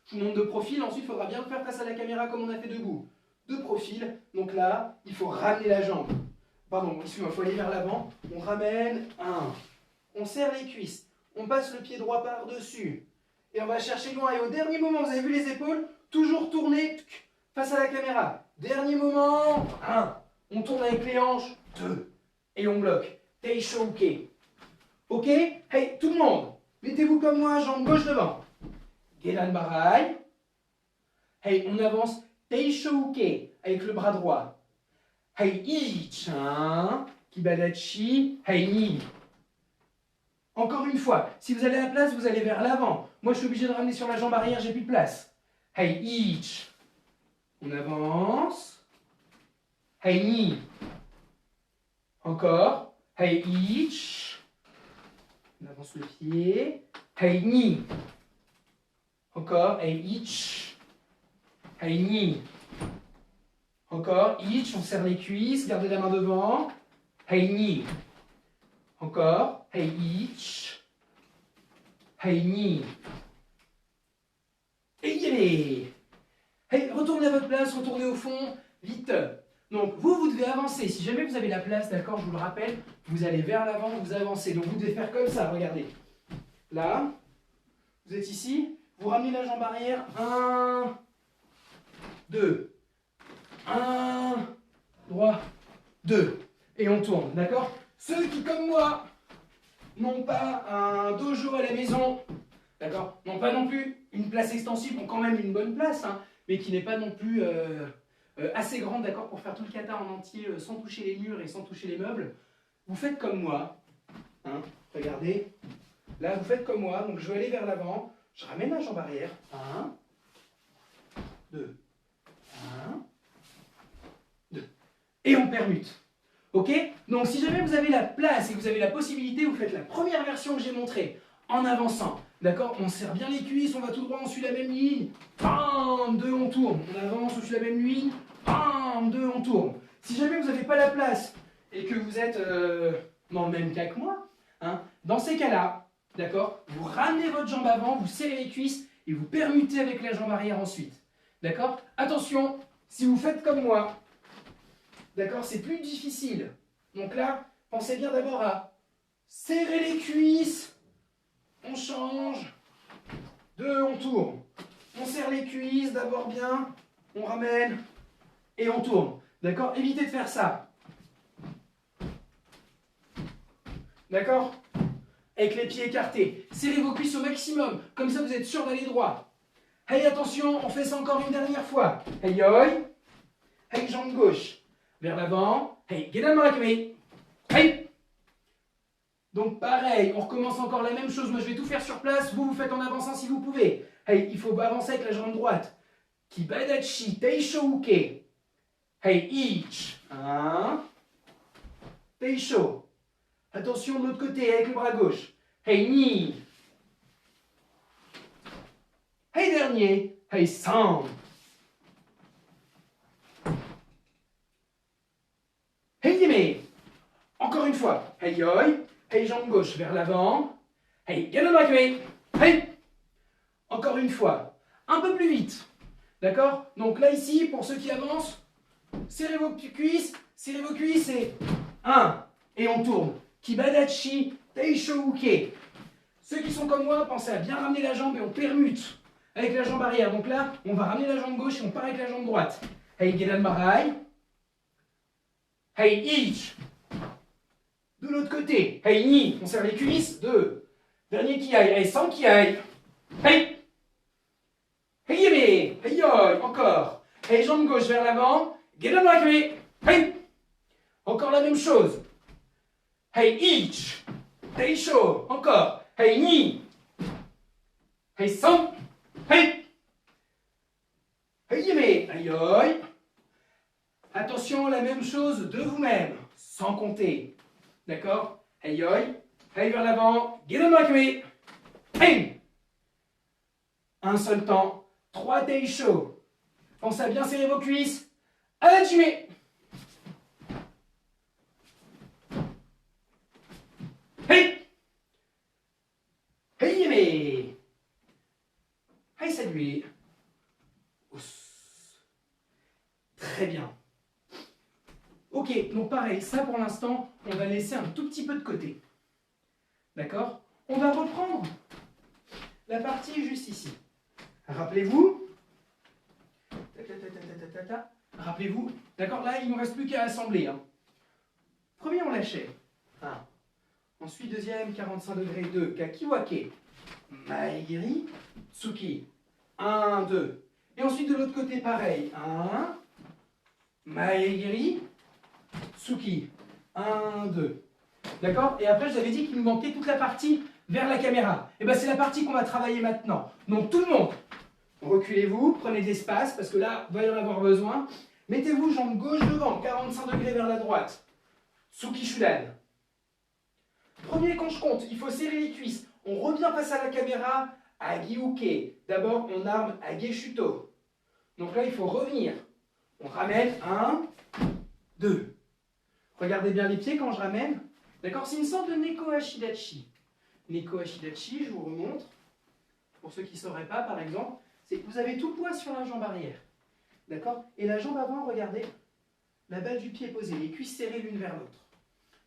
Je vous montre de profil. Ensuite, il faudra bien le faire face à la caméra comme on a fait debout. De profil. Donc là, il faut ramener la jambe. Pardon, excusez-moi, il faut aller vers l'avant. On ramène. 1. On serre les cuisses. On passe le pied droit par-dessus. Et on va chercher loin. Et au dernier moment, vous avez vu les épaules? Toujours tourner face à la caméra. Dernier moment. 1. On tourne avec les hanches. 2. Et on bloque. Teisho Uke. Ok? Hey, tout le monde. Mettez-vous comme moi, jambe gauche devant. Gedan Barai. Hey, on avance. Teisho Uke avec le bras droit. Hey, Ichin. Kibadachi. Hey, Ni. Encore une fois, si vous avez la place, vous allez vers l'avant. Moi, je suis obligé de ramener sur la jambe arrière, j'ai plus de place. Hey, ich. On avance. Hey, ni. Encore. Hey, ich. On avance le pied. Hey, ni. Encore. Hey, ich. Hey, ni. Encore. Ich. On serre les cuisses. Gardez la main devant. Hey, ni. Encore. Hey, ich. Hey, ni. Et y allez. Hey, retournez à votre place, retournez au fond, vite. Donc, vous devez avancer. Si jamais vous avez la place, d'accord, je vous le rappelle, vous allez vers l'avant, vous avancez. Donc, vous devez faire comme ça, regardez. Là, vous êtes ici, vous ramenez la jambe arrière. 1, 2. 1, droit, 2. Et on tourne, d'accord? Ceux qui, comme moi, n'ont pas un dojo à la maison, d'accord, n'ont pas non plus une place extensive, ont quand même une bonne place, hein, mais qui n'est pas non plus assez grande, d'accord, pour faire tout le kata en entier sans toucher les murs et sans toucher les meubles. Vous faites comme moi, hein, regardez, là vous faites comme moi, donc je vais aller vers l'avant, je ramène la jambe arrière, 1, 2, 1, 2, et on permute. Ok? Donc si jamais vous avez la place et que vous avez la possibilité, vous faites la première version que j'ai montrée en avançant. D'accord? On serre bien les cuisses, on va tout droit, on suit la même ligne. Bam, 2, on tourne. On avance, on suit la même ligne. Bam, 2, on tourne. Si jamais vous n'avez pas la place et que vous êtes dans le même cas que moi, hein, dans ces cas-là, d'accord? Vous ramenez votre jambe avant, vous serrez les cuisses et vous permutez avec la jambe arrière ensuite. D'accord? Attention, si vous faites comme moi, d'accord, c'est plus difficile. Donc là, pensez bien d'abord à serrer les cuisses. On change. 2, on tourne. On serre les cuisses d'abord bien. On ramène. Et on tourne. D'accord? Évitez de faire ça. D'accord? Avec les pieds écartés. Serrez vos cuisses au maximum. Comme ça, vous êtes sûr d'aller droit. Hey, attention, on fait ça encore une dernière fois. Hey, yoi. Hey, jambe gauche. Vers l'avant. Hey, gedan marakame. Hey. Donc pareil, on recommence encore la même chose. Moi, je vais tout faire sur place. Vous faites en avançant si vous pouvez. Hey, il faut avancer avec la jambe droite. Kibadachi, Teisho Uke. Hey, ich. 1. Teisho. Attention de l'autre côté avec le bras gauche. Hey, ni. Hey, dernier. Hey, san. Hey, yeme. Encore une fois. Hey, yoi. Hey, jambe gauche vers l'avant. Hey, ganomake. Hey. Encore une fois. Un peu plus vite. D'accord? Donc là, ici, pour ceux qui avancent, serrez vos cuisses et 1. Et on tourne. Kibadachi, Teisho Uke. Ceux qui sont comme moi, pensez à bien ramener la jambe et on permute avec la jambe arrière. Donc là, on va ramener la jambe gauche et on part avec la jambe droite. Hey, Gedan Marai. Hey, Ich. De l'autre côté. Hey, Ni. On serre les cuisses. 2. Dernier qui aille. Hey, sans qui aille. Hey. Hey, Yeme. Hey, Yoi. Encore. Hey, jambe gauche vers l'avant. Gedan Marai. Hey. Encore la même chose. Hey, Ich. Teisho. Encore. Hey, Ni. Hey, San. Hey. Hey, Yeme. Hey, Yoi. Attention, la même chose de vous-même, sans compter. D'accord? Hey, Yoi. Hey, vers l'avant. Gedan Marai. Hey. Un seul temps. 3 Teisho. Pensez à bien serrer vos cuisses. Adajime. Hey! Hey, Yeme! Hey, salut! Très bien. Ok, donc pareil, ça pour l'instant, on va laisser un tout petit peu de côté. D'accord? On va reprendre la partie juste ici. Rappelez-vous. Rappelez-vous. D'accord? Là, il ne nous reste plus qu'à assembler. Hein. Premier, on lâchait. 1. Ensuite, deuxième, 45 degrés, 2. Kakiwake. Maegiri. Tsuki. 1, 2. Et ensuite, de l'autre côté, pareil. 1. Maegiri. Tsuki. 1, 2. D'accord? Et après, je vous avais dit qu'il nous manquait toute la partie vers la caméra. Et bien, c'est la partie qu'on va travailler maintenant. Donc, tout le monde, reculez-vous, prenez de l'espace, parce que là, il va y en avoir besoin. Mettez-vous jambe gauche devant, 45 degrés vers la droite. Tsuki Shudan. Premier, quand je compte, il faut serrer les cuisses. On revient face à la caméra, Agiuke. D'abord, on arme Ageshuto. Donc là, il faut revenir. On ramène 1, 2. Regardez bien les pieds quand je ramène. D'accord? C'est une sorte de Neko Hashidachi. Neko Hashidachi, je vous remontre. Pour ceux qui ne sauraient pas, par exemple, c'est que vous avez tout poids sur la jambe arrière. D'accord? Et la jambe avant, regardez, la balle du pied est posée, les cuisses serrées l'une vers l'autre.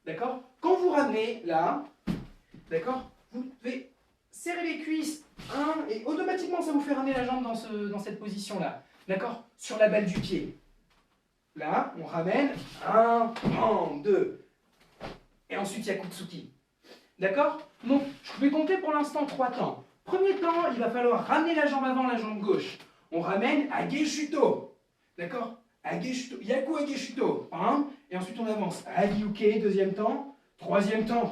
D'accord? Quand vous ramenez là, d'accord, vous devez serrer les cuisses, et automatiquement ça vous fait ramener la jambe dans cette position-là. D'accord? Sur la balle du pied. Là, on ramène 1, 2. Et ensuite, Yakutsuki. D'accord? Donc, je vais compter pour l'instant 3 temps. Premier temps, il va falloir ramener la jambe avant, la jambe gauche. On ramène Ageshuto. D'accord? Ageshuto, Yaku Ageshuto. Et ensuite on avance. Agiuke, deuxième temps. Troisième temps,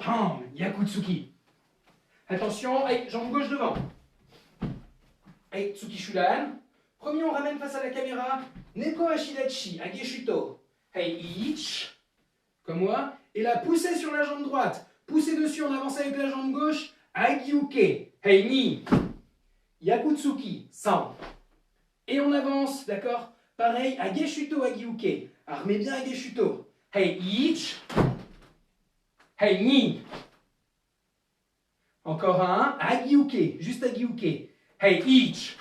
Yakutsuki. Attention, hey, jambe gauche devant. Hey, Tsuki Shudan. Premier, on ramène face à la caméra. Neko Hashidachi, Ageshuto. Hey, Ich. Comme moi. Et là, poussez sur la jambe droite. Poussez dessus, on avance avec la jambe gauche. Agiuke. Hey, Ni. Yakutsuki. 100. Et on avance, d'accord? Pareil, Ageshuto, Agiuke. Armez bien Ageshuto. Hey, Ich. Hey, Ni. Encore un. Agiuke. Juste Agiuke. Hey, Ich.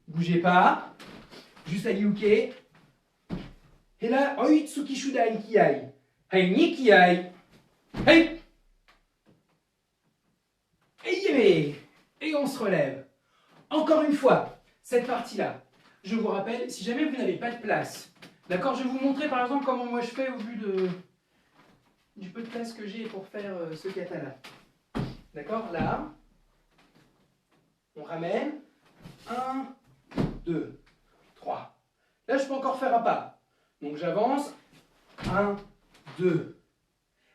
Bougez pas. Juste Agiuke. Et là, Oitsuki Shudan Kiai. Hey, Ni Kiai. Hey. Et on se relève. Encore une fois, cette partie-là. Je vous rappelle, si jamais vous n'avez pas de place, d'accord, je vais vous montrer par exemple comment moi je fais au vu du peu de place que j'ai pour faire ce katana. D'accord, là, on ramène 1, 2, 3. Là, je peux encore faire un pas. Donc j'avance 1, 2.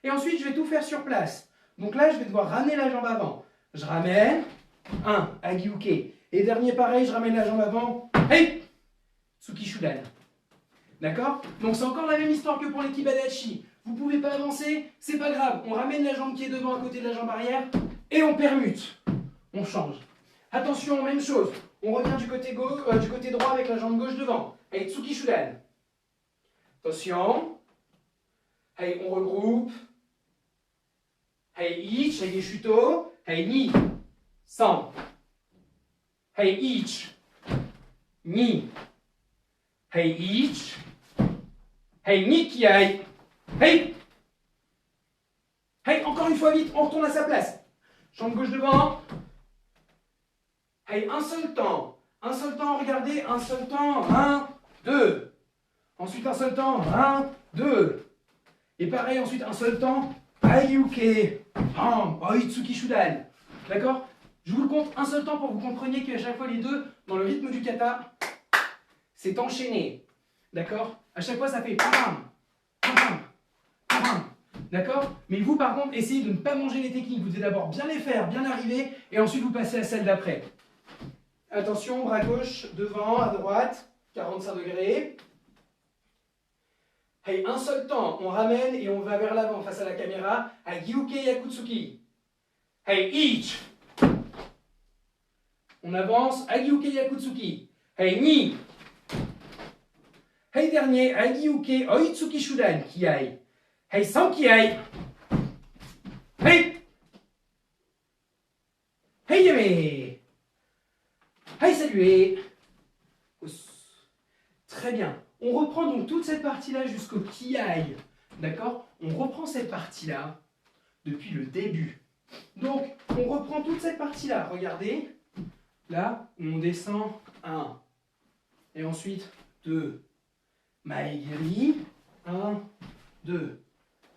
Et ensuite, je vais tout faire sur place. Donc là, je vais devoir ramener la jambe avant. Je ramène 1, Agiuke. Et dernier pareil, je ramène la jambe avant. Hey! Tsuki Shudan. D'accord? Donc c'est encore la même histoire que pour les Kibadachi. Vous ne pouvez pas avancer, c'est pas grave. On ramène la jambe qui est devant à côté de la jambe arrière et on permute. On change. Attention, même chose. On revient du côté droit avec la jambe gauche devant. Hey, Tsuki Shudan. Attention. Hey, on regroupe. Hey, ich, hey, shuto. Hey, ni. San. Hey, ich. Ni. Hey, ich. Hey, ni qui aille. Hey. Hey, encore une fois vite, on retourne à sa place. Jambe gauche devant. Hey, un seul temps, regardez, un seul temps, 1, 2. Ensuite, un seul temps, 1, 2. Et pareil, ensuite, un seul temps, Ayuke, Oitsuki Shudan. D'accord? Je vous le compte un seul temps pour que vous compreniez qu'à chaque fois, les deux, dans le rythme du kata, c'est enchaîné. D'accord? À chaque fois, ça fait pam, pam, pam. D'accord? Mais vous, par contre, essayez de ne pas manger les techniques. Vous devez d'abord bien les faire, bien arriver, et ensuite vous passez à celle d'après. Attention, bras gauche, devant, à droite, 45 degrés. Hey, un seul temps, on ramène et on va vers l'avant face à la caméra, à Gyuke Yakutsuki. Hey, ich. On avance, à Gyuke Yakutsuki. Hey, ni. Hey, dernier, à Gyuke Oitsuki Shudan, kiai. Hey, san kiai. Hey. Hey, yame. Hey, saluez. Très bien. On reprend donc toute cette partie-là jusqu'au kiai. D'accord? On reprend cette partie-là depuis le début. Donc, on reprend toute cette partie-là. Regardez. Là, on descend 1. Et ensuite 2. Maegiri. 1, 2,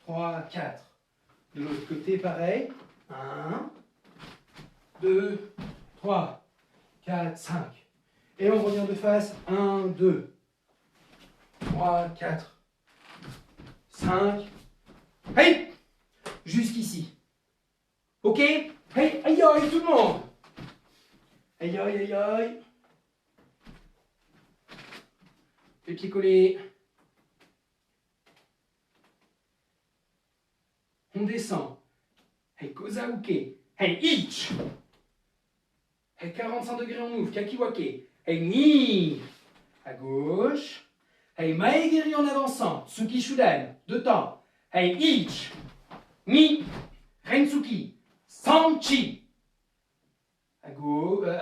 3, 4. De l'autre côté, pareil. 1, 2, 3, 4, 5. Et on revient de face. 1, 2, 3, 4, 5. Hey! Jusqu'ici. Ok? Hey, aïe aïe tout le monde! Aïe aïe aïe aïe. Les pieds collés. On descend. Hey, Kozauke. Hey, ich. Hey, 45 degrés, on ouvre. Kakiwake. Hey, ni. À gauche. Hey, Maegiri en avançant. Tsuki Shudan. 2 temps. Hey, ich. Ni. Rentsuki. Sanchi. À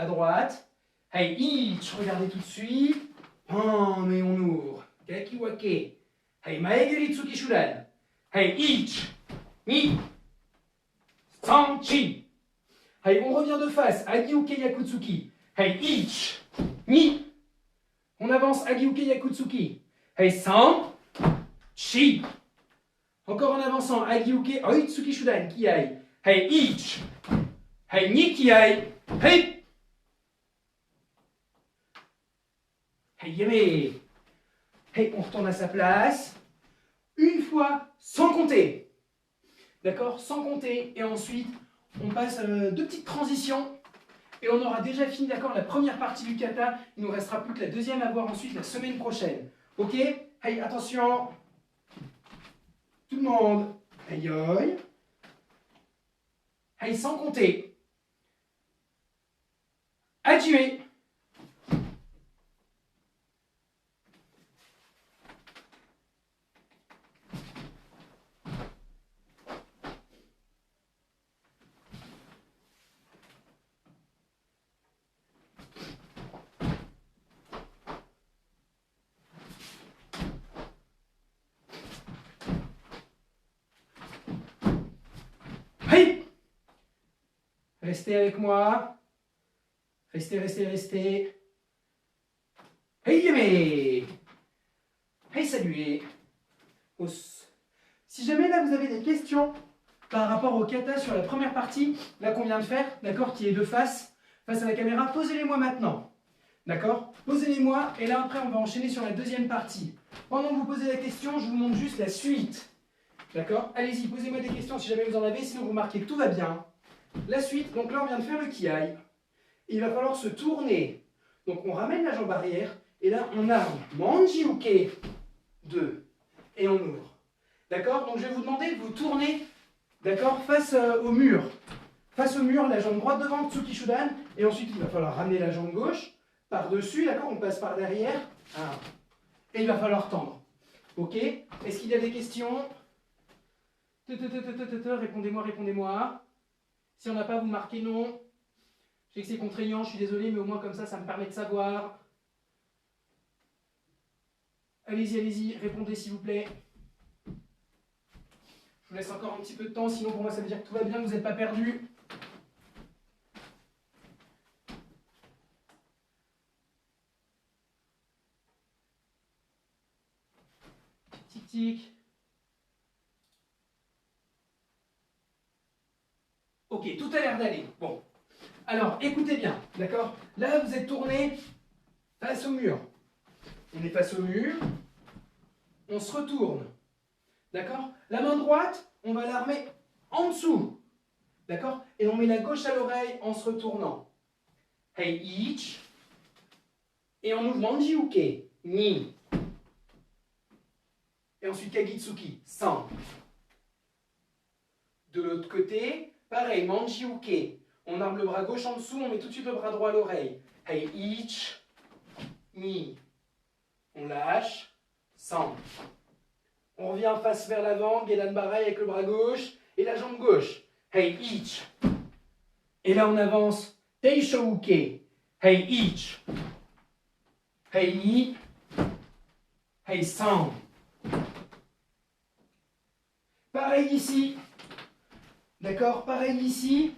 droite. Hey, ich. Regardez tout de suite. Pam, et on ouvre. Kakiwake. Hey, Maegiri Tsuki Shudan. Hey, ich. Ni. Sanchi. Hey, on revient de face. Agiuke Yakutsuki. Hey, ich. Ni. On avance. Agiuke Yakutsuki. Hey, san. Chi. Encore en avançant. Agiuke Oitsuki Shudan. Kiai. Hey, ich. Hey, ni kiai. Hey. Hey, yeme. Hey, on retourne à sa place. Une fois, sans compter. D'accord? Sans compter. Et ensuite, on passe 2 petites transitions. Et on aura déjà fini, d'accord, la première partie du kata. Il ne nous restera plus que la deuxième à voir ensuite la semaine prochaine. Ok? Hey, attention. Tout le monde. Aïe aïe. Hey, sans compter. Adieu. Hey! Restez avec moi. Restez, restez, restez. Hey, yémé! Hey, saluez. Si jamais là vous avez des questions par rapport au kata sur la première partie, là qu'on vient de faire, d'accord, qui est de face à la caméra, posez-les-moi maintenant. D'accord? Posez-les-moi et là après on va enchaîner sur la deuxième partie. Pendant que vous posez la question, je vous montre juste la suite. D'accord? Allez-y, posez-moi des questions si jamais vous en avez, sinon vous marquez que tout va bien. La suite, donc là on vient de faire le kiai. Il va falloir se tourner. Donc on ramène la jambe arrière et là on arme Manjiuke 2 et on ouvre. D'accord? Donc je vais vous demander de vous tourner, d'accord, face au mur. Face au mur, la jambe droite devant, Tsuki Shudan. Et ensuite, il va falloir ramener la jambe gauche par-dessus, d'accord? On passe par derrière. Et il va falloir tendre. Ok? Est-ce qu'il y a des questions? Répondez-moi, répondez-moi. Si on n'a pas, vous marquez non. Je sais que c'est contraignant, je suis désolé, mais au moins comme ça me permet de savoir. Allez-y, allez-y, répondez s'il vous plaît. Je vous laisse encore un petit peu de temps, sinon pour moi ça veut dire que tout va bien, que vous n'êtes pas perdu. Tic tic. Ok, tout a l'air d'aller. Bon. Alors, écoutez bien, d'accord? Là, vous êtes tourné face au mur. On est face au mur. On se retourne. D'accord? La main droite, on va la remettre en dessous. D'accord? Et on met la gauche à l'oreille en se retournant. Hei ich. Et on ouvre Manji-uke. Ni. Et ensuite Kagitsuki. San. De l'autre côté, pareil, Manji-uke. On arme le bras gauche en dessous, on met tout de suite le bras droit à l'oreille. Hei ich. Ni. On lâche. San. On revient face vers l'avant, Gedan Barai avec le bras gauche et la jambe gauche. Hei ich. Et là on avance. Teishouke. Hei ich. Hei ni. Hei san. Pareil ici. D'accord? Pareil ici.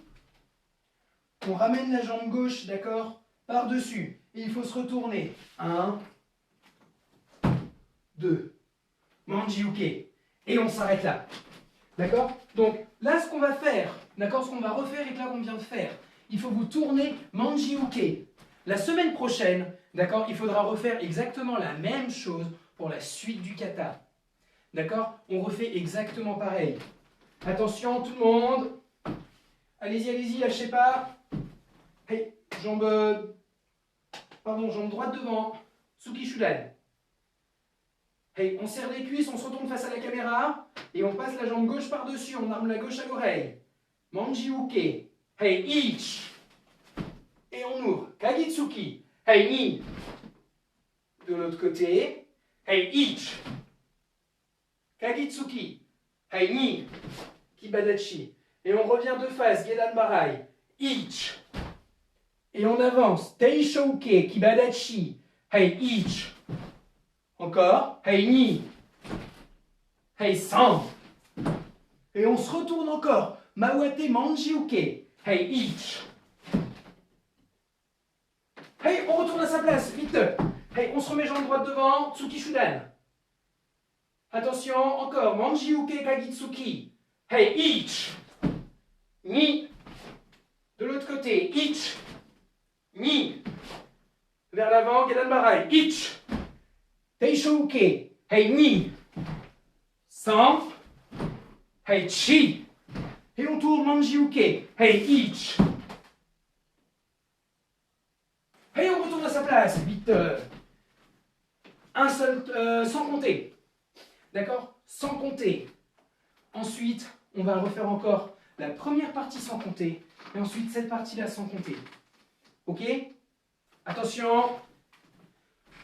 On ramène la jambe gauche, d'accord? Par-dessus. Et il faut se retourner. 1, 2. Manji-uke. Et on s'arrête là. D'accord? Donc là, ce qu'on va faire, d'accord, ce qu'on va refaire et que là, qu'on vient de faire, il faut vous tourner Manji-uke. La semaine prochaine, d'accord, il faudra refaire exactement la même chose pour la suite du kata. D'accord? On refait exactement pareil. Attention, tout le monde. Allez-y, allez-y, lâchez pas. Hey, jambe droite devant. Tsuki Shudan. Hey, on serre les cuisses, on se retourne face à la caméra et on passe la jambe gauche par-dessus, on arme la gauche à l'oreille. Manji-uke. Hey, ich. Et on ouvre. Kagitsuki. Hey, ni. De l'autre côté. Hey, ich. Kagitsuki. Hey, ni. Kibadachi. Et on revient de face. Gedan Barai. Ich. Et on avance. Teishouke. Kibadachi. Hey, ich. Encore. Hei ni. Hei san. Et on se retourne encore. Mawate Manji-uke. Hei ich. Hey, on retourne à sa place. Vite. Hey, on se remet jambe droite devant. Tsuki Shudan. Attention, encore. Manji-uke Kagitsuki. Hei ich. Ni. De l'autre côté. Ich. Ni. Vers l'avant. Gedan Barai. Ich. Teishouke. Hei ni. San. Hei chi. Et on tourne Manji-uke. Hei ich. Et on retourne à sa place. Vite. Un seul, sans compter. D'accord? Sans compter. Ensuite, on va refaire encore la première partie sans compter. Et ensuite, cette partie-là sans compter. Ok? Attention.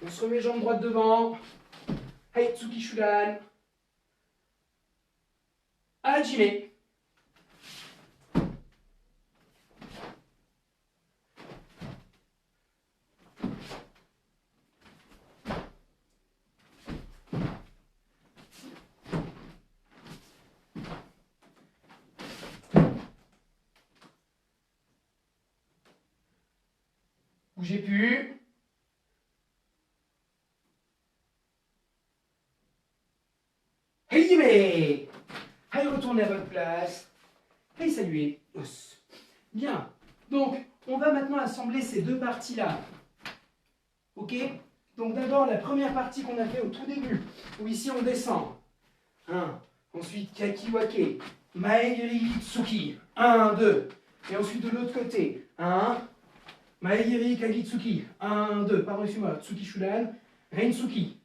On se remet jambe droite devant. Hei Tsuki Shudan. Hajime. Bougez plus. Hejime. Allez, retournez à votre place. Et saluez. Os. Bien. Donc, on va maintenant assembler ces deux parties-là. Ok? Donc d'abord, la première partie qu'on a fait au tout début, où ici on descend. 1. Ensuite, Kakiwake. Maegiri Tsuki. 1, 2. Et ensuite de l'autre côté. 1. Maegiri Kagitsuki. 1, 2. Pardon, excuse-moi. Tsuki Shudan. Reinsuki.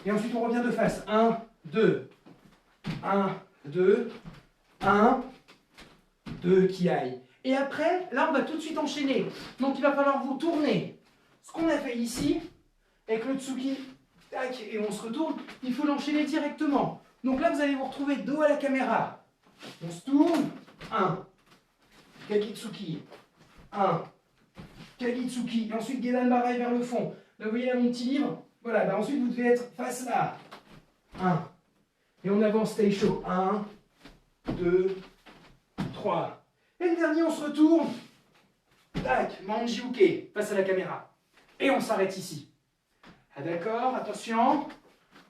Et ensuite, on revient de face. 1, 2. 1, 2, 1, 2, qui aille. Et après, là, on va tout de suite enchaîner. Donc, il va falloir vous tourner. Ce qu'on a fait ici, avec le tsuki, tac, et on se retourne, il faut l'enchaîner directement. Donc là, vous allez vous retrouver dos à la caméra. On se tourne. 1, Kagitsuki. 1, Kagitsuki. Et ensuite, Gedan Barai vers le fond. Là, vous voyez là mon petit livre. Voilà, bah ensuite, vous devez être face là. 1. Et on avance, stay chaud. 1, 2, 3. Et le dernier, on se retourne. Tac, Manjiuke, face à la caméra. Et on s'arrête ici. Ah d'accord, attention.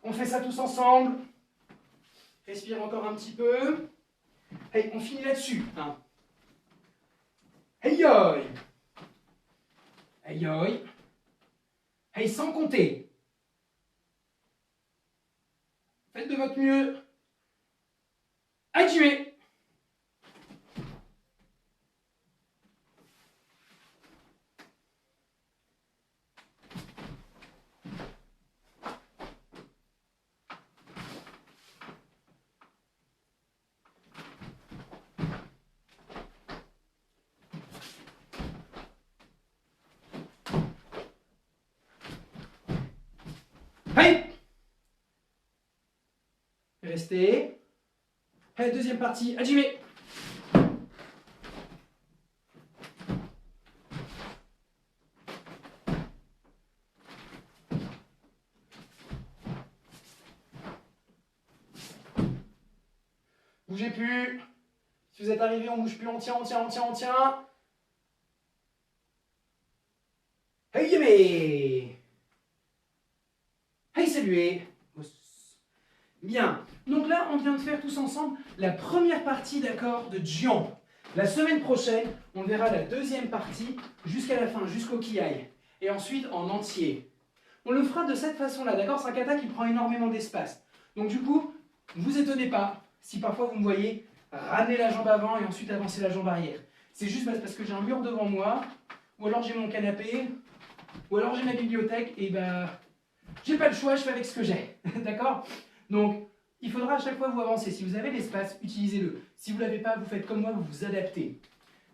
On fait ça tous ensemble. Respire encore un petit peu. Hey, on finit là-dessus. Hein. Hey yoï. Hey yoï. Hey, sans compter. Faites de votre mieux. Activez. Hey. Restez. Hey, deuxième partie. Hajime. Bougez plus. Si vous êtes arrivé, on bouge plus. On tient, on tient, on tient, on tient. Hey, yémé. Hey, saluez. Bien. Donc là, on vient de faire tous ensemble la première partie, d'accord, de Jian. La semaine prochaine, on verra la deuxième partie jusqu'à la fin, jusqu'au Kiai. Et ensuite, en entier. On le fera de cette façon-là, d'accord? C'est un kata qui prend énormément d'espace. Donc du coup, ne vous étonnez pas si parfois vous me voyez ramener la jambe avant et ensuite avancer la jambe arrière. C'est juste parce que j'ai un mur devant moi, ou alors j'ai mon canapé, ou alors j'ai ma bibliothèque, et j'ai pas le choix, je fais avec ce que j'ai. D'accord? Donc, il faudra à chaque fois vous avancer. Si vous avez l'espace, utilisez-le. Si vous ne l'avez pas, vous faites comme moi, vous vous adaptez.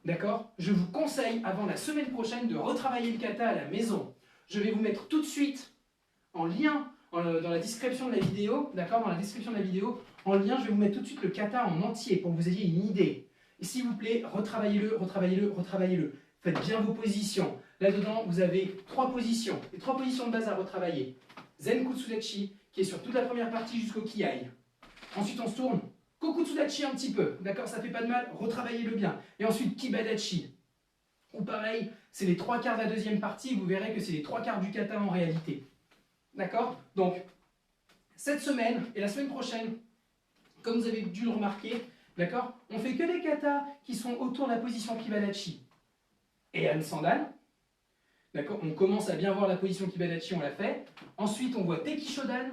D'accord? Je vous conseille, avant la semaine prochaine, de retravailler le kata à la maison. Je vais vous mettre tout de suite en lien, dans la description de la vidéo, d'accord? Dans la description de la vidéo, en lien, je vais vous mettre tout de suite le kata en entier pour que vous ayez une idée. Et s'il vous plaît, retravaillez-le, retravaillez-le, retravaillez-le. Faites bien vos positions. Là-dedans, vous avez 3 positions. Les 3 positions de base à retravailler. Zen Kutsudachi, qui est sur toute la première partie jusqu'au Kiai. Ensuite, on se tourne. Kokutsudachi un petit peu. D'accord? Ça fait pas de mal. Retravaillez-le bien. Et ensuite, Kibadachi. Ou pareil, c'est les 3/4 de la deuxième partie. Vous verrez que c'est les 3/4 du kata en réalité. D'accord? Donc, cette semaine et la semaine prochaine, comme vous avez dû le remarquer, d'accord? On fait que les katas qui sont autour de la position Kibadachi et Han Sandal. D'accord? On commence à bien voir la position Kibadachi, on l'a fait. Ensuite, on voit Teki Shodan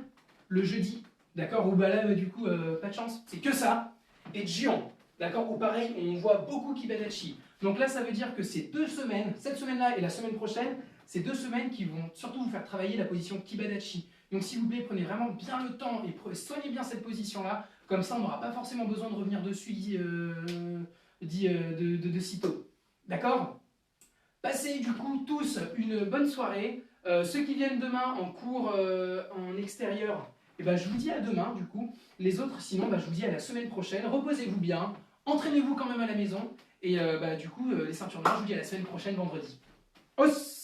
le jeudi. D'accord? Ou là, du coup, pas de chance. C'est que ça. Et Jian. D'accord? Ou pareil, on voit beaucoup Kibadachi. Donc là, ça veut dire que ces 2 semaines, cette semaine-là et la semaine prochaine, c'est 2 semaines qui vont surtout vous faire travailler la position Kibadachi. Donc s'il vous plaît, prenez vraiment bien le temps et soignez bien cette position-là. Comme ça, on n'aura pas forcément besoin de revenir dessus de sitôt. D'accord? Passez du coup tous une bonne soirée. Ceux qui viennent demain en cours en extérieur, je vous dis à demain du coup. Les autres, sinon, je vous dis à la semaine prochaine. Reposez-vous bien, entraînez-vous quand même à la maison. Et du coup, les ceintures noires, je vous dis à la semaine prochaine, vendredi. Os!